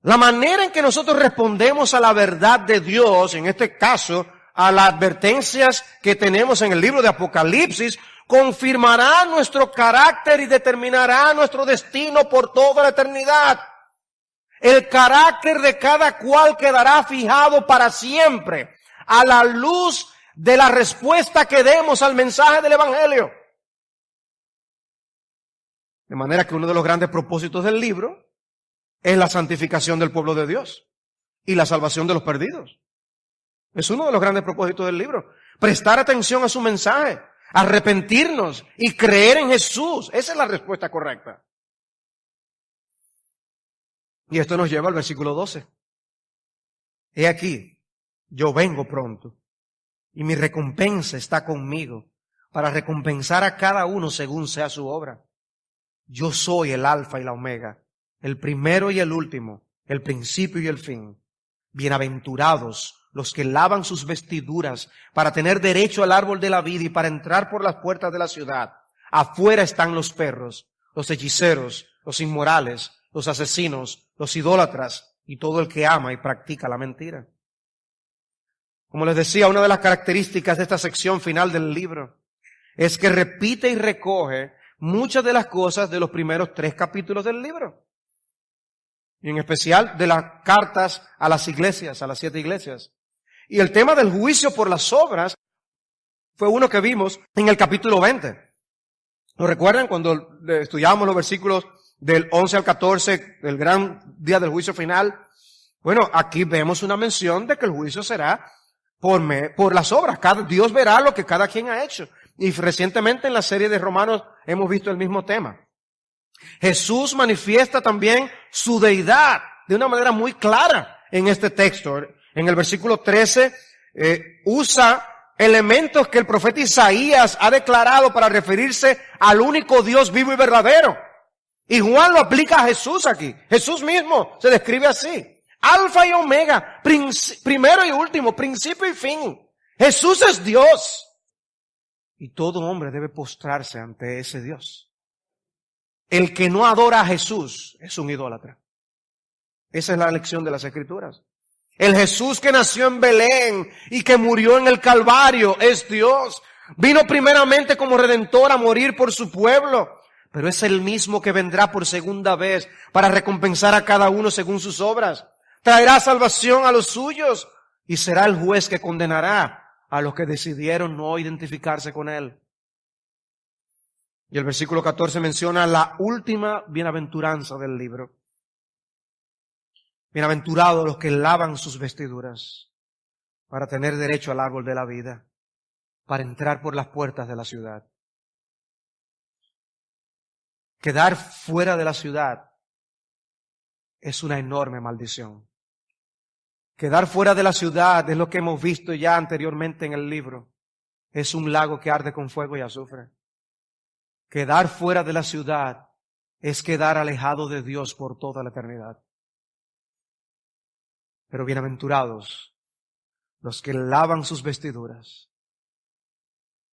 La manera en que nosotros respondemos a la verdad de Dios, en este caso, a las advertencias que tenemos en el libro de Apocalipsis, confirmará nuestro carácter y determinará nuestro destino por toda la eternidad. El carácter de cada cual quedará fijado para siempre a la luz de la respuesta que demos al mensaje del Evangelio. De manera que uno de los grandes propósitos del libro es la santificación del pueblo de Dios y la salvación de los perdidos. Es uno de los grandes propósitos del libro. Prestar atención a su mensaje, arrepentirnos y creer en Jesús. Esa es la respuesta correcta. Y esto nos lleva al versículo 12. He aquí, yo vengo pronto. y mi recompensa está conmigo, para recompensar a cada uno según sea su obra. Yo soy el Alfa y la Omega, el primero y el último, el principio y el fin. Bienaventurados los que lavan sus vestiduras para tener derecho al árbol de la vida y para entrar por las puertas de la ciudad. Afuera están los perros, los hechiceros, los inmorales, los asesinos, los idólatras y todo el que ama y practica la mentira. Como les decía, una de las características de esta sección final del libro es que repite y recoge muchas de las cosas de los primeros 3 capítulos del libro. Y en especial de las cartas a las iglesias, a las 7 iglesias. Y el tema del juicio por las obras fue uno que vimos en el capítulo 20. ¿Lo recuerdan cuando estudiábamos los versículos del 11 al 14, del gran día del juicio final? Bueno, aquí vemos una mención de que el juicio será por las obras. Dios verá lo que cada quien ha hecho. Y recientemente en la serie de Romanos hemos visto el mismo tema. Jesús manifiesta también su deidad de una manera muy clara en este texto. En el versículo 13 usa elementos que el profeta Isaías ha declarado para referirse al único Dios vivo y verdadero. Y Juan lo aplica a Jesús aquí. Jesús mismo se describe así: Alfa y Omega, primero y último, principio y fin. Jesús es Dios. Y todo hombre debe postrarse ante ese Dios. El que no adora a Jesús es un idólatra. Esa es la lección de las Escrituras. El Jesús que nació en Belén y que murió en el Calvario es Dios. Vino primeramente como Redentor a morir por su pueblo, pero es el mismo que vendrá por segunda vez para recompensar a cada uno según sus obras. Traerá salvación a los suyos y será el juez que condenará a los que decidieron no identificarse con Él. Y el versículo 14 menciona la última bienaventuranza del libro. Bienaventurados los que lavan sus vestiduras para tener derecho al árbol de la vida, para entrar por las puertas de la ciudad. Quedar fuera de la ciudad es una enorme maldición. Quedar fuera de la ciudad es lo que hemos visto ya anteriormente en el libro. Es un lago que arde con fuego y azufre. Quedar fuera de la ciudad es quedar alejado de Dios por toda la eternidad. Pero bienaventurados los que lavan sus vestiduras.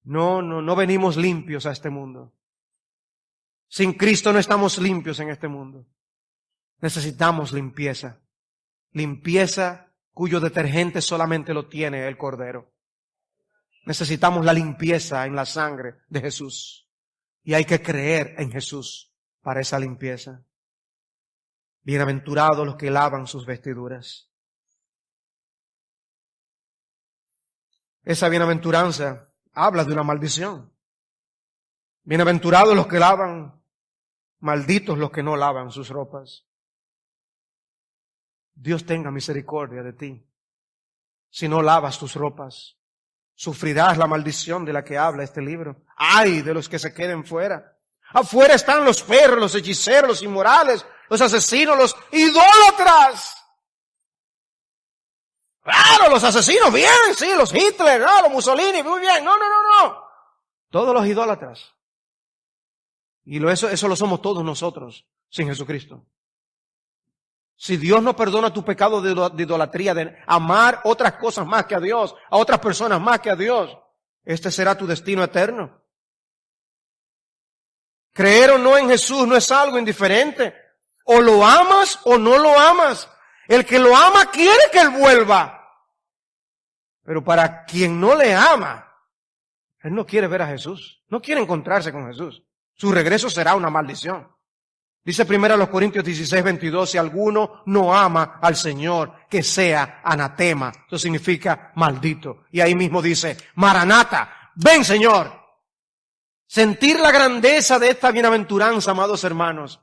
No venimos limpios a este mundo. Sin Cristo no estamos limpios en este mundo. Necesitamos limpieza. Limpieza cuyo detergente solamente lo tiene el Cordero. Necesitamos la limpieza en la sangre de Jesús. Y hay que creer en Jesús para esa limpieza. Bienaventurados los que lavan sus vestiduras. Esa bienaventuranza habla de una maldición. Bienaventurados los que lavan, malditos los que no lavan sus ropas. Dios tenga misericordia de ti. Si no lavas tus ropas, sufrirás la maldición de la que habla este libro. ¡Ay de los que se queden fuera! Afuera están los perros, los hechiceros, los inmorales, los asesinos, los idólatras. Claro, los asesinos, bien, sí, los Hitler, no, los Mussolini, muy bien. No. Todos los idólatras. Y eso lo somos todos nosotros, sin Jesucristo. Si Dios no perdona tu pecado de idolatría, de amar otras cosas más que a Dios, a otras personas más que a Dios, este será tu destino eterno. Creer o no en Jesús no es algo indiferente. O lo amas o no lo amas. El que lo ama quiere que Él vuelva. Pero para quien no le ama, él no quiere ver a Jesús. No quiere encontrarse con Jesús. Su regreso será una maldición. Dice 1 Corintios 16:22, si alguno no ama al Señor, que sea anatema. Eso significa maldito. Y ahí mismo dice, Maranata, ven Señor. Sentir la grandeza de esta bienaventuranza, amados hermanos,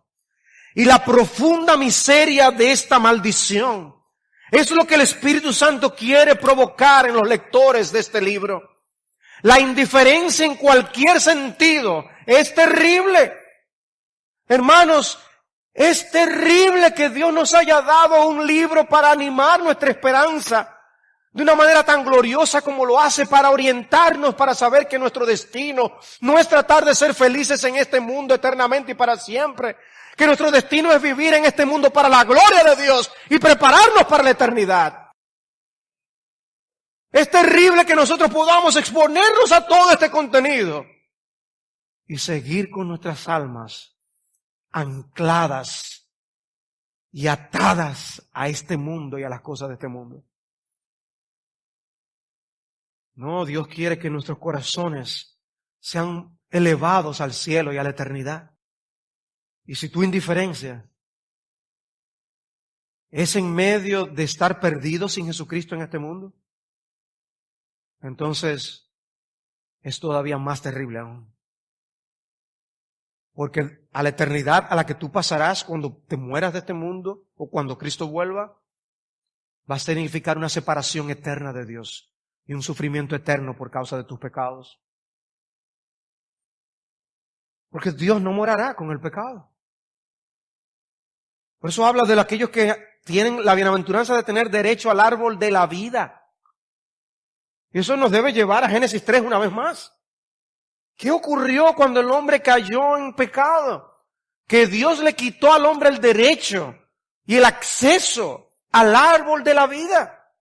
y la profunda miseria de esta maldición, es lo que el Espíritu Santo quiere provocar en los lectores de este libro. La indiferencia en cualquier sentido es terrible. Hermanos, es terrible que Dios nos haya dado un libro para animar nuestra esperanza, de una manera tan gloriosa como lo hace para orientarnos, para saber que nuestro destino no es tratar de ser felices en este mundo eternamente y para siempre, que nuestro destino es vivir en este mundo para la gloria de Dios y prepararnos para la eternidad. Es terrible que nosotros podamos exponernos a todo este contenido y seguir con nuestras almas ancladas y atadas a este mundo y a las cosas de este mundo. No, Dios quiere que nuestros corazones sean elevados al cielo y a la eternidad. Y si tu indiferencia es en medio de estar perdido sin Jesucristo en este mundo, entonces es todavía más terrible aún. Porque a la eternidad a la que tú pasarás cuando te mueras de este mundo o cuando Cristo vuelva, va a significar una separación eterna de Dios y un sufrimiento eterno por causa de tus pecados. Porque Dios no morará con el pecado. Por eso habla de aquellos que tienen la bienaventuranza de tener derecho al árbol de la vida. Y eso nos debe llevar a Génesis 3 una vez más. ¿Qué ocurrió cuando el hombre cayó en pecado? Que Dios le quitó al hombre el derecho y el acceso al árbol de la vida.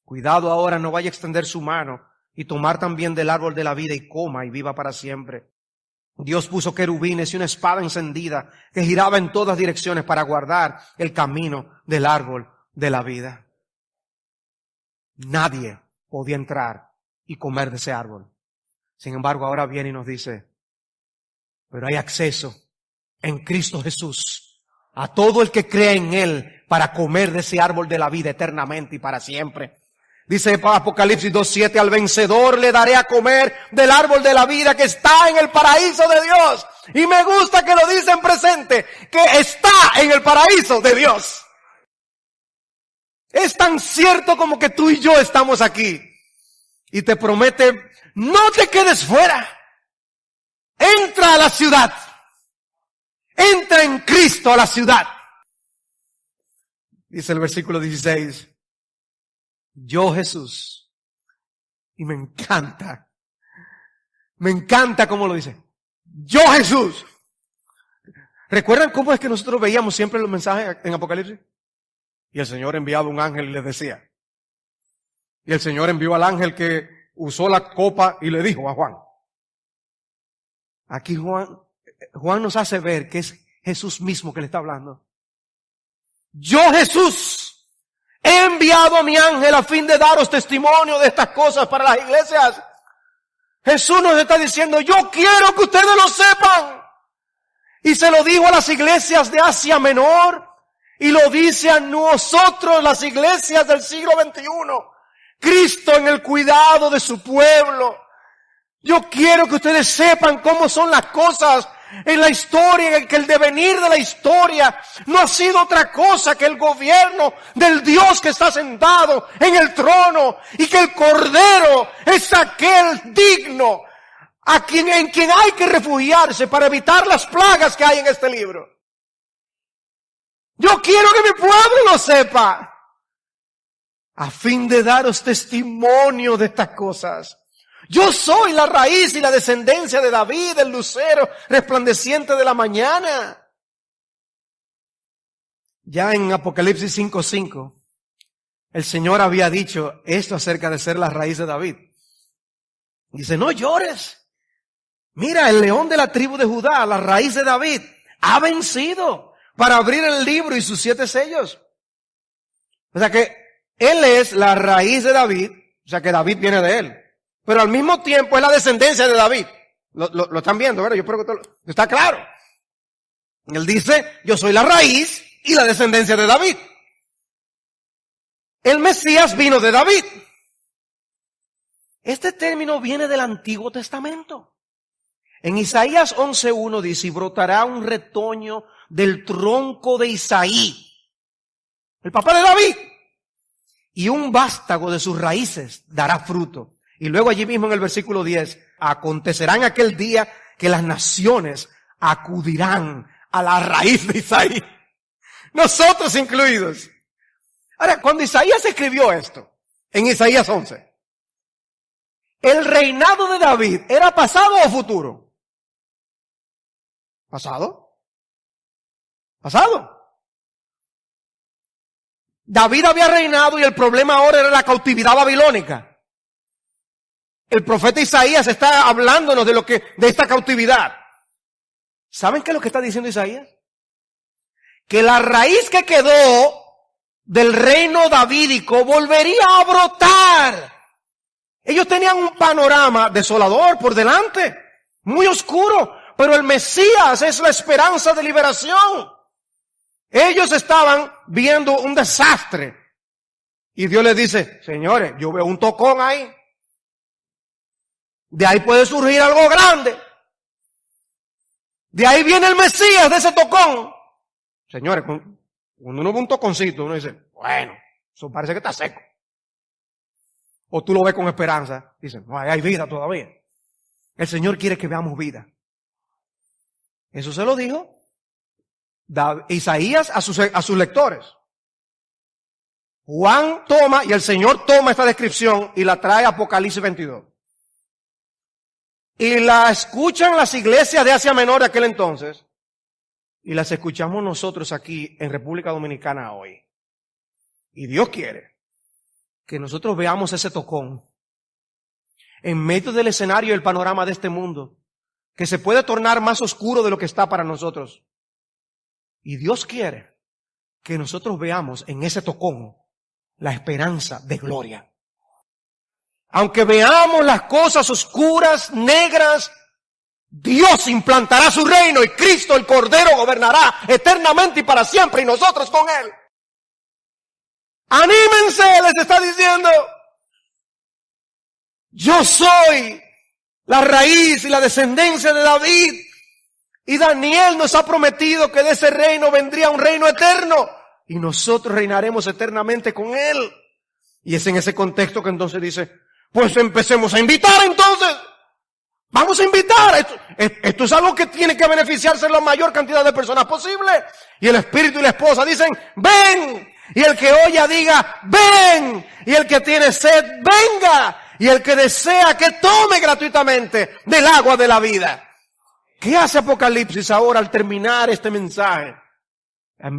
Cuidado ahora, no vaya a extender su mano y tomar también del árbol de la vida y coma y viva para siempre. Dios puso querubines y una espada encendida que giraba en todas direcciones para guardar el camino del árbol de la vida. Nadie podía entrar y comer de ese árbol. Sin embargo, ahora viene y nos dice, pero hay acceso en Cristo Jesús a todo el que cree en Él para comer de ese árbol de la vida eternamente y para siempre. Dice Apocalipsis 2:7, al vencedor le daré a comer del árbol de la vida que está en el paraíso de Dios. Y me gusta que lo dice en presente, que está en el paraíso de Dios. Es tan cierto como que tú y yo estamos aquí. Y te promete, no te quedes fuera. Entra a la ciudad. Entra en Cristo a la ciudad. Dice el versículo 16. Yo Jesús. Y me encanta cómo lo dice. Yo Jesús. ¿Recuerdan cómo es que nosotros veíamos siempre los mensajes en Apocalipsis? Y el Señor enviaba un ángel y les decía. Y el Señor envió al ángel que usó la copa y le dijo a Juan. Aquí Juan nos hace ver que es Jesús mismo que le está hablando. Yo Jesús he enviado a mi ángel a fin de daros testimonio de estas cosas para las iglesias. Jesús nos está diciendo, yo quiero que ustedes lo sepan. Y se lo dijo a las iglesias de Asia Menor y lo dice a nosotros, las iglesias del siglo XXI. Cristo en el cuidado de su pueblo. Yo quiero que ustedes sepan cómo son las cosas en la historia, en que el devenir de la historia no ha sido otra cosa que el gobierno del Dios que está sentado en el trono y que el Cordero es aquel digno en quien hay que refugiarse para evitar las plagas que hay en este libro. Yo quiero que mi pueblo lo sepa a fin de daros testimonio de estas cosas. Yo soy la raíz y la descendencia de David, el lucero resplandeciente de la mañana. Ya en Apocalipsis 5:5, el Señor había dicho esto acerca de ser la raíz de David. Dice, no llores. Mira, el león de la tribu de Judá, la raíz de David, ha vencido para abrir el libro y sus 7 sellos. O sea que él es la raíz de David, o sea que David viene de él. Pero al mismo tiempo es la descendencia de David. Lo están viendo, ¿verdad? Yo espero que está claro. Él dice, yo soy la raíz y la descendencia de David. El Mesías vino de David. Este término viene del Antiguo Testamento. En Isaías 11:1 dice, y brotará un retoño del tronco de Isaí, el papá de David, y un vástago de sus raíces dará fruto. Y luego allí mismo en el versículo 10, acontecerá en aquel día que las naciones acudirán a la raíz de Isaí. Nosotros incluidos. Ahora, cuando Isaías escribió esto, en Isaías 11. ¿El reinado de David era pasado o futuro? ¿Pasado? ¿Pasado? David había reinado y el problema ahora era la cautividad babilónica. El profeta Isaías está hablándonos de esta cautividad. ¿Saben qué es lo que está diciendo Isaías? Que la raíz que quedó del reino davídico volvería a brotar. Ellos tenían un panorama desolador por delante, muy oscuro, pero el Mesías es la esperanza de liberación. Ellos estaban viendo un desastre. Y Dios les dice, señores, yo veo un tocón ahí. De ahí puede surgir algo grande. De ahí viene el Mesías de ese tocón. Señores, cuando uno ve un toconcito, uno dice, bueno, eso parece que está seco. O tú lo ves con esperanza. Dice, no, hay vida todavía. El Señor quiere que veamos vida. Eso se lo dijo Isaías a sus lectores. Juan toma, y el Señor toma esta descripción y la trae a Apocalipsis 22. Y la escuchan las iglesias de Asia Menor de aquel entonces. Y las escuchamos nosotros aquí en República Dominicana hoy. Y Dios quiere que nosotros veamos ese tocón en medio del escenario y el panorama de este mundo, que se puede tornar más oscuro de lo que está para nosotros. Y Dios quiere que nosotros veamos en ese tocón la esperanza de gloria. Aunque veamos las cosas oscuras, negras, Dios implantará su reino y Cristo el Cordero gobernará eternamente y para siempre y nosotros con Él. Anímense, les está diciendo. Yo soy la raíz y la descendencia de David. Y Daniel nos ha prometido que de ese reino vendría un reino eterno. Y nosotros reinaremos eternamente con Él. Y es en ese contexto que entonces dice, pues empecemos a invitar entonces. Vamos a invitar. Esto es algo que tiene que beneficiarse la mayor cantidad de personas posible. Y el espíritu y la esposa dicen, ven. Y el que oya diga, ven. Y el que tiene sed, venga. Y el que desea que tome gratuitamente del agua de la vida. ¿Qué hace Apocalipsis ahora al terminar este mensaje?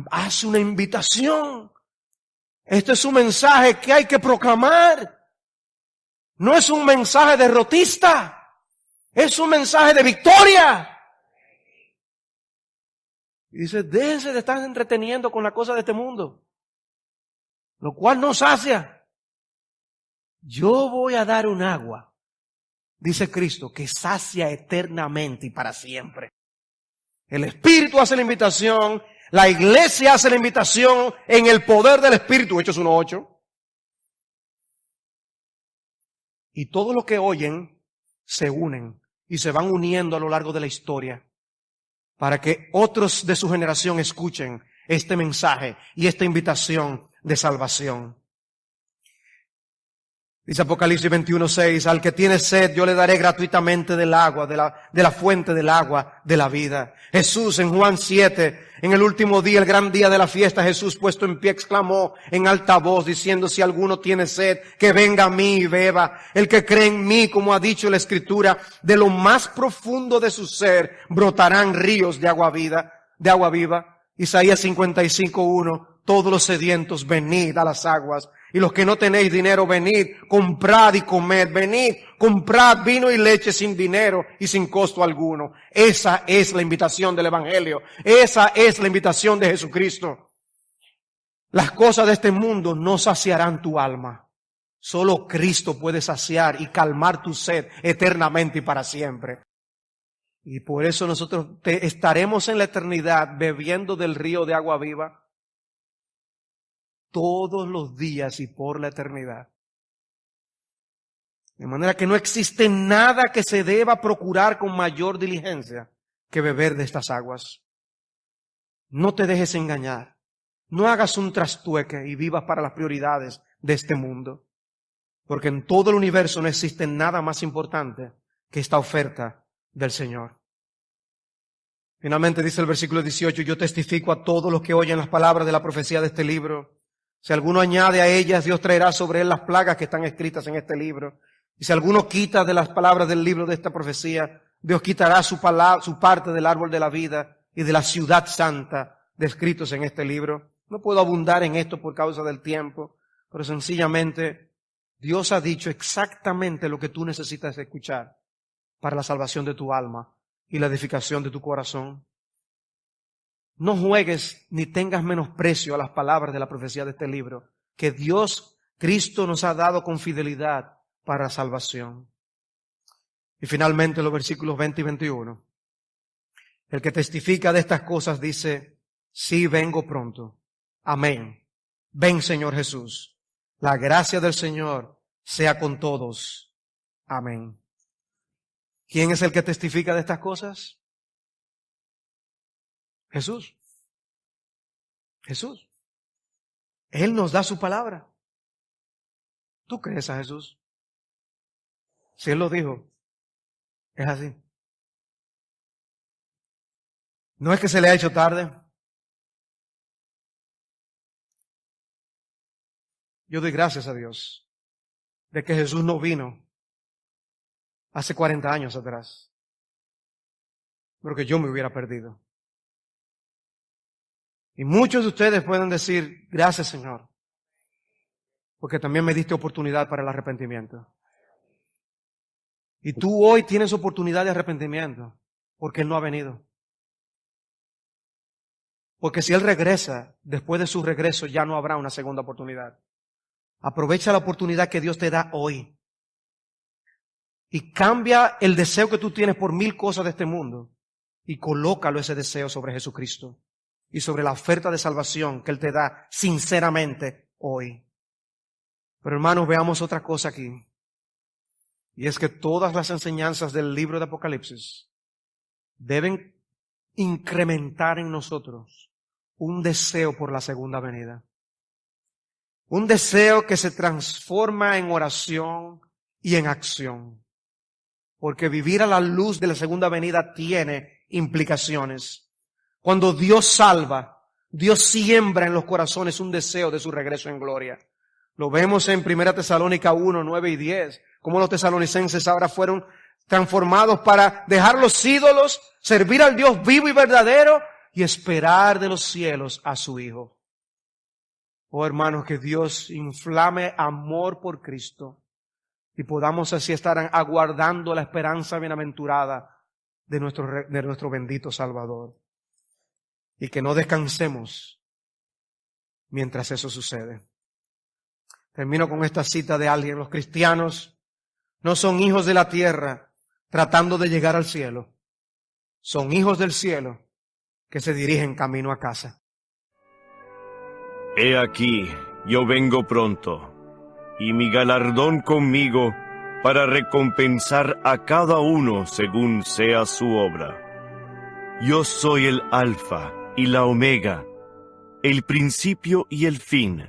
Hace una invitación. Este es un mensaje que hay que proclamar. No es un mensaje derrotista. Es un mensaje de victoria. Y dice, déjense de estar entreteniendo con la cosa de este mundo, lo cual no sacia. Yo voy a dar un agua, dice Cristo, que sacia eternamente y para siempre. El Espíritu hace la invitación, la iglesia hace la invitación en el poder del Espíritu, Hechos 1:8. Y todos los que oyen se unen y se van uniendo a lo largo de la historia para que otros de su generación escuchen este mensaje y esta invitación de salvación. Dice Apocalipsis 21:6, al que tiene sed yo le daré gratuitamente del agua, de la fuente del agua de la vida. Jesús en Juan 7, en el último día, el gran día de la fiesta, Jesús puesto en pie exclamó en alta voz diciendo, si alguno tiene sed, que venga a mí y beba. El que cree en mí, como ha dicho la Escritura, de lo más profundo de su ser brotarán ríos de agua viva. Isaías 55:1, todos los sedientos, venid a las aguas. Y los que no tenéis dinero, venid, comprad y comed, venid, comprad vino y leche sin dinero y sin costo alguno. Esa es la invitación del Evangelio. Esa es la invitación de Jesucristo. Las cosas de este mundo no saciarán tu alma. Solo Cristo puede saciar y calmar tu sed eternamente y para siempre. Y por eso nosotros estaremos en la eternidad bebiendo del río de agua viva todos los días y por la eternidad. De manera que no existe nada que se deba procurar con mayor diligencia que beber de estas aguas. No te dejes engañar. No hagas un trastueque y vivas para las prioridades de este mundo. Porque en todo el universo no existe nada más importante que esta oferta del Señor. Finalmente dice el versículo 18, yo testifico a todos los que oyen las palabras de la profecía de este libro, Si alguno añade a ellas, Dios traerá sobre él las plagas que están escritas en este libro. Y si alguno quita de las palabras del libro de esta profecía, Dios quitará su parte del árbol de la vida y de la ciudad santa descritos en este libro. No puedo abundar en esto por causa del tiempo, pero sencillamente Dios ha dicho exactamente lo que tú necesitas escuchar para la salvación de tu alma y la edificación de tu corazón. No juegues ni tengas menosprecio a las palabras de la profecía de este libro, que Dios, Cristo, nos ha dado con fidelidad para salvación. Y finalmente los versículos 20 y 21. El que testifica de estas cosas dice, sí, vengo pronto. Amén. Ven, Señor Jesús. La gracia del Señor sea con todos. Amén. ¿Quién es el que testifica de estas cosas? Jesús. Jesús. Él nos da su palabra. ¿Tú crees a Jesús? Si Él lo dijo, es así. No es que se le ha hecho tarde. Yo doy gracias a Dios de que Jesús no vino hace 40 años atrás, porque yo me hubiera perdido. Y muchos de ustedes pueden decir, gracias Señor, porque también me diste oportunidad para el arrepentimiento. Y tú hoy tienes oportunidad de arrepentimiento, porque Él no ha venido. Porque si Él regresa, después de su regreso ya no habrá una segunda oportunidad. Aprovecha la oportunidad que Dios te da hoy. Y cambia el deseo que tú tienes por 1000 cosas de este mundo. Y colócalo ese deseo sobre Jesucristo. Y sobre la oferta de salvación que Él te da sinceramente hoy. Pero hermanos, veamos otra cosa aquí. Y es que todas las enseñanzas del libro de Apocalipsis deben incrementar en nosotros un deseo por la segunda venida. Un deseo que se transforma en oración y en acción. Porque vivir a la luz de la segunda venida tiene implicaciones. Cuando Dios salva, Dios siembra en los corazones un deseo de su regreso en gloria. Lo vemos en 1 Tesalónica 1, 9 y 10. Cómo los tesalonicenses ahora fueron transformados para dejar los ídolos, servir al Dios vivo y verdadero y esperar de los cielos a su Hijo. Oh hermanos, que Dios inflame amor por Cristo y podamos así estar aguardando la esperanza bienaventurada de nuestro bendito Salvador. Y que no descansemos mientras eso sucede. Termino con esta cita de alguien. Los cristianos no son hijos de la tierra tratando de llegar al cielo. Son hijos del cielo que se dirigen camino a casa. He aquí, yo vengo pronto, y mi galardón conmigo para recompensar a cada uno según sea su obra. Yo soy el Alfa y la Omega, el principio y el fin,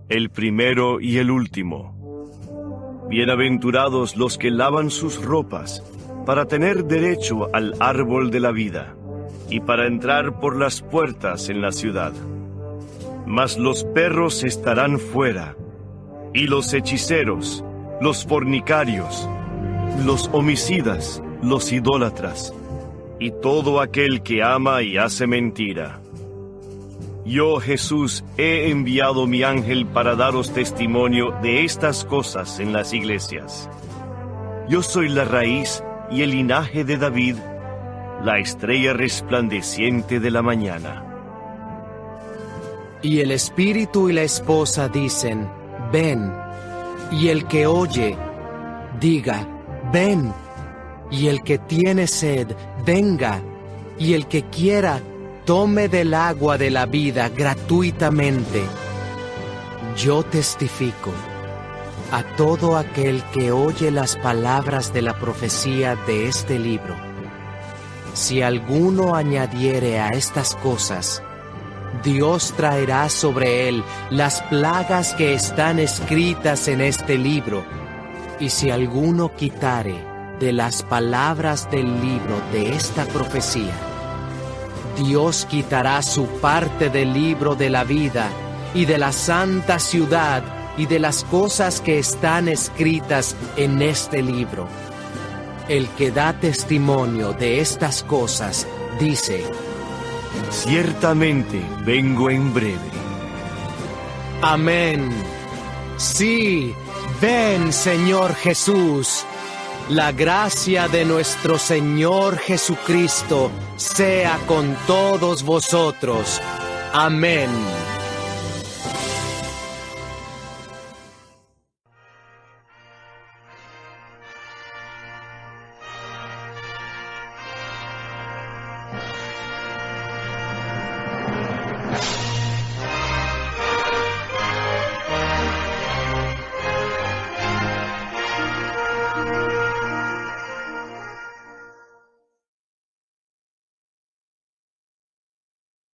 el primero y el último. Bienaventurados los que lavan sus ropas para tener derecho al árbol de la vida y para entrar por las puertas en la ciudad. Mas los perros estarán fuera, y los hechiceros, los fornicarios, los homicidas, los idólatras, y todo aquel que ama y hace mentira. Yo, Jesús, he enviado mi ángel para daros testimonio de estas cosas en las iglesias. Yo soy la raíz y el linaje de David, la estrella resplandeciente de la mañana. Y el espíritu y la esposa dicen, ven. Y el que oye, diga, ven. Y el que tiene sed, venga. Y el que quiera, tome del agua de la vida gratuitamente. Yo testifico a todo aquel que oye las palabras de la profecía de este libro. Si alguno añadiere a estas cosas, Dios traerá sobre él las plagas que están escritas en este libro. Y si alguno quitare de las palabras del libro de esta profecía, Dios quitará su parte del libro de la vida y de la santa ciudad y de las cosas que están escritas en este libro. El que da testimonio de estas cosas dice: Ciertamente vengo en breve. Amén. Sí, ven, Señor Jesús. La gracia de nuestro Señor Jesucristo sea con todos vosotros. Amén.